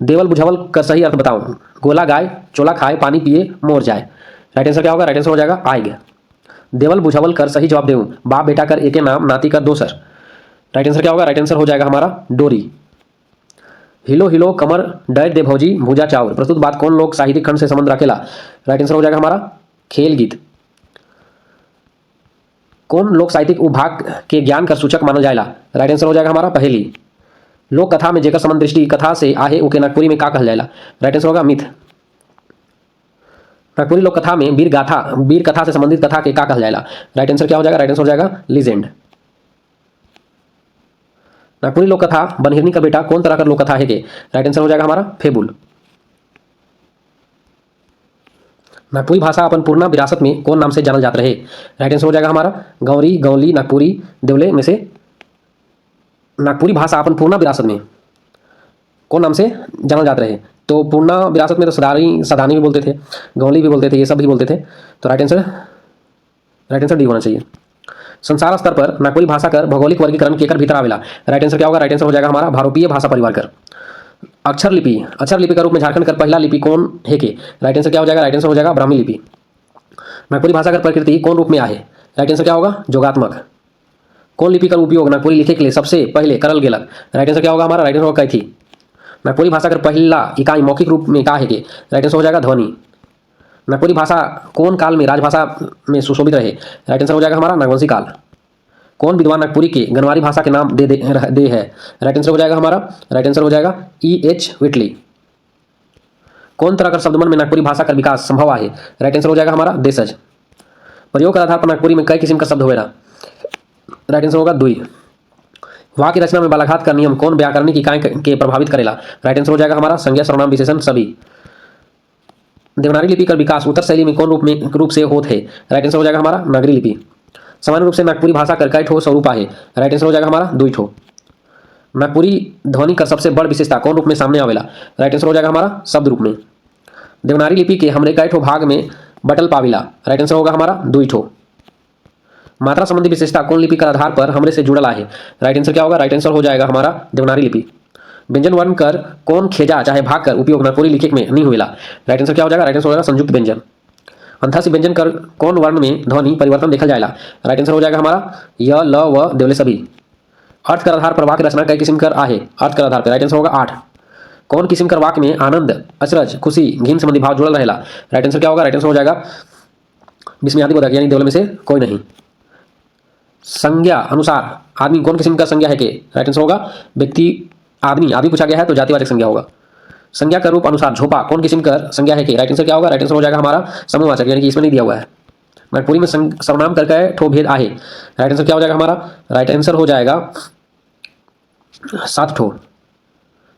देवल बुझावल कर सही अर्थ बताऊं, गोला गाय चोला खाए पानी पिए मोर जाए। राइट आंसर क्या होगा, राइट आंसर हो जाएगा आएग। देवल बुझावल कर सही जवाब देऊं, बाप बेटा कर एके नाम नाती कर दोसर। राइट आंसर क्या होगा, राइट आंसर हो जाएगा हमारा डोरी। हिलो हिलो कमर डर दे भौजी भूजा चाउर, प्रस्तुत बात कौन लोग साहित्यिक खंड से संबंध रखेला। राइट आंसर हो जाएगा हमारा खेल गीत। कौन लोक साहित्यिक उपभाग के ज्ञान कर सूचक मानल जाएला। राइट आंसर हो जाएगा हमारा पहेली। लोक कथा में जेकर संबंध दृष्टि कथा से आहे उके नागपुरी में का कहल जाएला। राइट आंसर होगा मिथ। नागपुरी लोक कथा में वीर कथा से संबंधित कथा के का कहल जाएला। राइट आंसर क्या हो जाएगा, राइट आंसर हो जाएगा लीजेंड। नागपुरी लोक कथा बनहिरनी का बेटा कौन तरह का लोक कथा है के। राइट आंसर हो जाएगा हमारा फेबुल। नागपुरी भाषा अपन पूर्णा विरासत में कौन नाम से जानल जात रहे। राइट आंसर हो जाएगा हमारा गौरी गौली नागपुरी देवले में से नागपुरी भाषा अपन पूर्णा विरासत में कौन नाम से जानल जात रहे। तो पूर्णा विरासत में तो सदानी भी बोलते थे, गौली भी बोलते थे, ये सब भी बोलते थे। तो राइट आंसर डी होना चाहिए। संसार स्तर पर नागपुरी भाषा कर भौगोलिक वर्गीकरण केकर भीतर आवेला। राइट आंसर क्या होगा, राइट आंसर हो जाएगा हमारा भारोपीय भाषा परिवार कर। अक्षर लिपि का रूप में झारखंड कर पहला लिपि कौन है के। राइट आंसर क्या हो जाएगा, राइट आंसर हो जाएगा ब्राह्मी लिपि। नागपुरी भाषा कर प्रकृति कौन रूप में आहे। राइट आंसर क्या होगा, जोगात्मक। कौन लिपि का उपयोग नागपुरी लिखे के लिए सबसे पहले करल गेलक। राइट आंसर क्या होगा हमारा, राइट आंसर होगा कैथी। नागपुरी भाषा कर पहला इकाई मौखिक रूप में का है के। राइट आंसर हो जाएगा ध्वनि। नागपुरी भाषा कौन काल में राजभाषा में सुशोभित रहे। राइट आंसर हो जाएगा हमारा नागवंशी काल। कौन विद्वान नागपुरी के गनवारी भाषा के नाम दे है। राइट आंसर हो जाएगा हमारा, राइट आंसर हो जाएगा E.H. विटली। कौन तरह का शब्दमन में नागपुरी भाषा का विकास संभव है। राइट आंसर हो जाएगा हमारा देशज। प्रयोग के आधार पर नागपुरी में कई किस्म का शब्द होएला। राइट आंसर होगा दुई। वाक्य रचना में बालाघात का नियम कौन व्याकरणिक इकाई के प्रभावित करेला। राइट आंसर हो जाएगा हमारा संज्ञा सर्वनाम विशेषण सभी। देवनागरी लिपि का विकास उत्तर शैली में कौन रूप से होत है। राइट आंसर हो जाएगा हमारा नगरी लिपि। सामान्य रूप से नागपुरी भाषा कर कई ठो स्वरूप है। राइट आंसर हो जाएगा हमारा दुई ठो। नागपुरी ध्वनि का सबसे बड़ विशेषता कौन रूप में सामने आवेला। राइट आंसर हो जाएगा हमारा शब्द रूप में। देवनागरी लिपि के हमरे कई ठो भाग में बटल पाविला। राइट आंसर होगा हमारा दुई ठो। मात्रा संबंधी विशेषता कौन लिपि का आधार पर हमरे से जुड़ल है। राइट आंसर क्या होगा, राइट आंसर हो जाएगा हमारा देवनागरी लिपि। व्यंजन वर्ण कर कौन खेजा चाहे भाग कर उपयोग नागपुरी लिखे में नहीं हुएला। राइट आंसर क्या हो जाएगा, राइट आंसर हो जाएगा संयुक्त व्यंजन। अंथासी व्यंजन कर कौन वर्ण में ध्वनि परिवर्तन देखा जाएगा। राइट आंसर हो जाएगा हमारा य ल व देवले सभी। अर्थ कर आधार पर वाक्य रचना कई किस्म कर आहे। अर्थ कर आधार पर राइट आंसर होगा 8। कौन किस्म कर वाक्य में आनंद अचरज खुशी घिन संबंधी भाव जुड़ल रहेला। राइट आंसर क्या होगा, राइट आंसर हो जाएगा विस्मयादि बोधक यानी देवले में से कोई नहीं। संज्ञा अनुसार आदमी कौन किस्म का संज्ञा है के। राइट आंसर होगा व्यक्ति आदमी पूछा गया है तो जातिवाचक संज्ञा होगा। संज्ञा का रूप अनुसार झोपा कौन किस्म का संज्ञा है कि। राइट आंसर क्या होगा, राइट आंसर हो जाएगा हमारा समूहवाचक यानी कि इसमें नहीं दिया हुआ है। नागपुरी में सर्वनाम करके ठो भेद आहे। राइट आंसर क्या हो जाएगा हमारा, राइट आंसर हो जाएगा 7 ठो।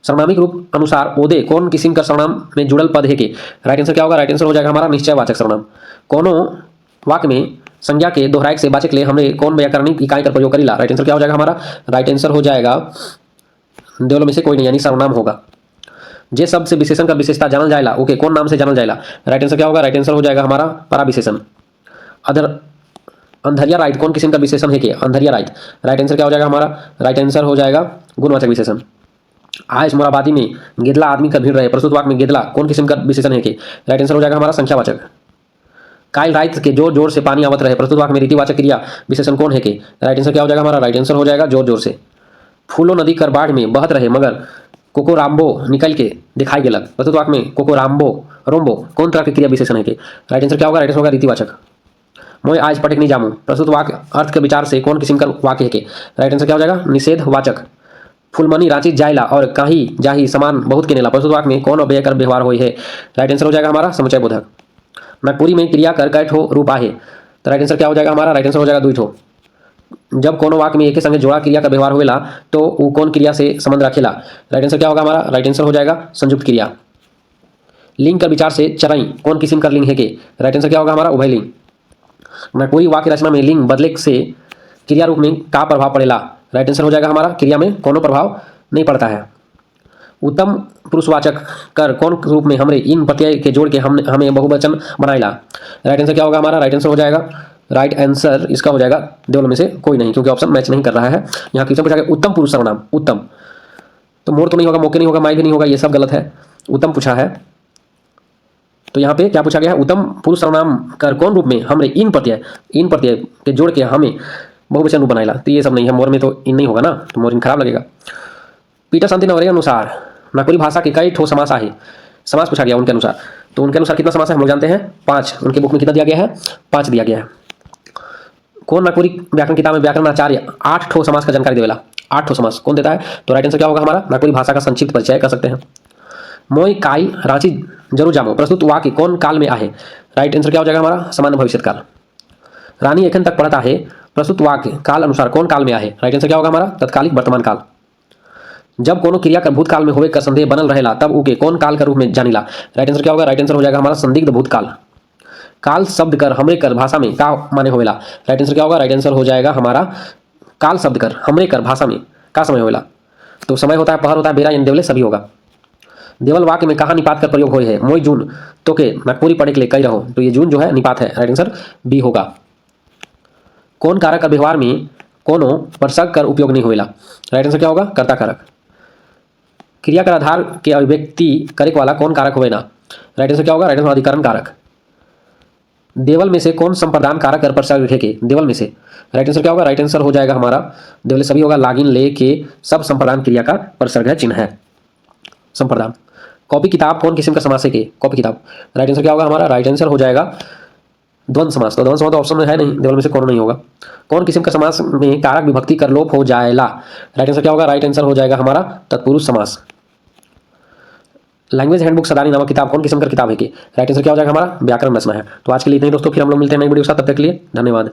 सर्वनामिक रूप अनुसार ओदे कौन किस्म का सर्वनाम में जुड़ल पद है के। राइट आंसर क्या होगा, राइट आंसर हो जाएगा हमारा निश्चयवाचक सर्वनाम। कोनो वाक्य में संज्ञा के दोहराए से बाचे के लिए हमने कौन व्याकरणिक इकाई का प्रयोग करीला। राइट आंसर क्या हो जाएगा हमारा, राइट आंसर हो जाएगा देवलों में से कोई नहीं यानी सर्वनाम होगा। जे शब्द से विशेषण का विशेषता जानल जाएला ओके कौन नाम से जानल जाएला। राइट आंसर क्या होगा, राइट आंसर हो जाएगा हमारा पराविशेषण। अदर अंधरिया राइट कौन किस्म का विशेषण है कि। अंधरिया राइट। राइट आंसर क्या हो जाएगा हमारा, राइट आंसर हो जाएगा गुणवाचक विशेषण। आयस मोराबादी में गेदला आदमी का भीड़ रहे, प्रस्तुत वाक्य में गेदला कौन किस्म का विशेषण है कि। राइट आंसर हो जाएगा हमारा संख्यावाचक। काल रात के जोर जोर से पानी आवत रहे, प्रस्तुत वाक्य में रीतिवाचक क्रिया विशेषण कौन है कि। राइट आंसर क्या हो जाएगा हमारा, राइट आंसर हो जाएगा जोर जोर से। फूलो नदी कर बाढ़ में बहत रहे मगर कोकोराम्बो निकल के दिखाई गेलक, प्रस्तुत वाक्य में कोकोराम्बो रोम्बो कौन तरह की क्रिया विशेषण है कि। राइट आंसर क्या होगा, राइट आंसर होगा रीतिवाचक। मोय आज पटक नहीं जामू, प्रस्तुत वाक्य अर्थ के विचार से कौन किस्म का वाक्य है कि। राइट आंसर क्या हो जाएगा निषेधवाचक। फुलमनी रांची जाइला और काही जाही समान बहुत के नेला, प्रस्तुत वाक्य में कौन अव्यय कर व्यवहार हुई है। राइट आंसर हो जाएगा हमारा समुचय बोधक। नागपुरी में क्रिया कर कई ठो रूप आहे, तो राइट आंसर क्या हो जाएगा हमारा, राइट आंसर हो जाएगा 2 ठो। जब कोनो वाक्य में एक ही संगे जोड़ा क्रिया का व्यवहार होएला तो वो कौन क्रिया से संबंध रखेला। राइट आंसर क्या होगा हमारा, राइट आंसर हो जाएगा संयुक्त क्रिया। लिंग का विचार से चरई कौन किस्म का लिंग है के। राइट आंसर क्या होगा हमारा उभयलिंग। ना कोई वाक्य रचना में लिंग बदले से क्रिया रूप में का प्रभाव पड़ेला। राइट आंसर हो जाएगा हमारा क्रिया में कोनो प्रभाव नहीं पड़ता है। उत्तम पुरुषवाचक कर कौन रूप में हमरे इन प्रत्यय के जोड़ के हमें बहुवचन बनाएला। राइट आंसर क्या होगा हमारा, राइट आंसर हो जाएगा, राइट आंसर इसका हो जाएगा देवल में से कोई नहीं, क्योंकि ऑप्शन मैच नहीं कर रहा है। यहाँ क्वेश्चन पूछा गया उत्तम पुरुष सर्वनाम, उत्तम तो मोर तो नहीं होगा, मोके नहीं होगा, माई भी नहीं होगा, ये सब गलत है। उत्तम पूछा है तो यहाँ पे क्या पूछा गया है, उत्तम पुरुष सर्वनाम कर कौन रूप में हमरे इन प्रत्यय के जोड़ के हमें बहुवचन रूप बनाएला। तो ये सब नहीं है, मोर में तो इन नहीं होगा ना, तो मोर इन खराब लगेगा। पीटर शांति नवरे अनुसार नागपुरी भाषा के कई ठो समास आहे। समास पूछा गया उनके अनुसार, तो उनके अनुसार कितना समास है हम लोग जानते हैं, 5। उनके बुक में कितना दिया गया है, 5 दिया गया है। कौन नागपुरी व्याकरण किताब में व्याकरण आचार्य 8 ठो समास का जानकारी देवेला, 8 ठो समास कौन देता है। तो राइट आंसर क्या होगा हमारा, नागपुरी भाषा का संक्षिप्त परिचय कर सकते हैं। मोई काई रांची जरूर जामो प्रस्तुत वाक्य कौन काल में आहे। राइट आंसर क्या हो जाएगा हमारा, सामान्य भविष्य काल। रानी एखन तक पढ़ता है प्रस्तुत वाक्य काल अनुसार कौन काल में आहे। राइट आंसर क्या होगा हमारा, तत्कालिक वर्तमान काल। जब कोनो क्रिया का भूतकाल में होवे का संदेह बनल रहेला तब उके कौन काल के रूप में जानीला। राइट आंसर क्या होगा, राइट आंसर हो जाएगा हमारा संदिग्ध भूतकाल। काल शब्द कर हमरे कर भाषा में का माने होवेला। राइट आंसर क्या होगा, राइट आंसर हो जाएगा हमारा काल शब्द कर हमरे कर भाषा में का समय होवेला। तो समय होता है, पहर होता है, बेरा यानी देवले सभी होगा। देवल वाक्य में कहाँ निपात कर प्रयोग हुए है, मोई जून तो के नागपुरी पढ़े के लिए कही रहो। तो ये जून जो है निपात है, राइट आंसर बी होगा। कौन कारक का व्यवहार में कोनो प्रसंग कर उपयोग नहीं होवेला। राइट आंसर क्या होगा, कर्ता कारक। क्रिया का आधार के अभिव्यक्ति करे वाला कौन कारक होवे ना। राइट आंसर क्या होगा, राइट आंसर अधिकरण कारक। देवल में से कौन संप्रदान कारक कर प्रसंग लिखे के, देवल में से। राइट आंसर क्या होगा, राइट आंसर हो जाएगा हमारा देवल सभी होगा, लागिन ले के सब संप्रदान क्रिया का प्रसंग है, चिन्ह है संप्रदान। कॉपी किताब कौन किस्म का समास है के, कॉपी किताब। राइट आंसर क्या होगा हमारा, राइट आंसर हो जाएगा द्वंद्व समास। तो द्वंद्व समास तो ऑप्शन में है नहीं, देवल में से कौन नहीं होगा। कौन किस्म का समास में कारक विभक्ति कर लोप हो जाएला। राइट आंसर क्या होगा, राइट आंसर हो जाएगा हमारा तत्पुरुष समास। लैंग्वेज हैंडबुक सदानी नामक किताब कौन किस्म का किताब है कि। राइट आंसर क्या हो जाएगा हमारा व्याकरण रचना है। तो आज के लिए इतना ही दोस्तों, फिर हम लोग मिलते हैं नई वीडियो के साथ, तब तक के लिए धन्यवाद।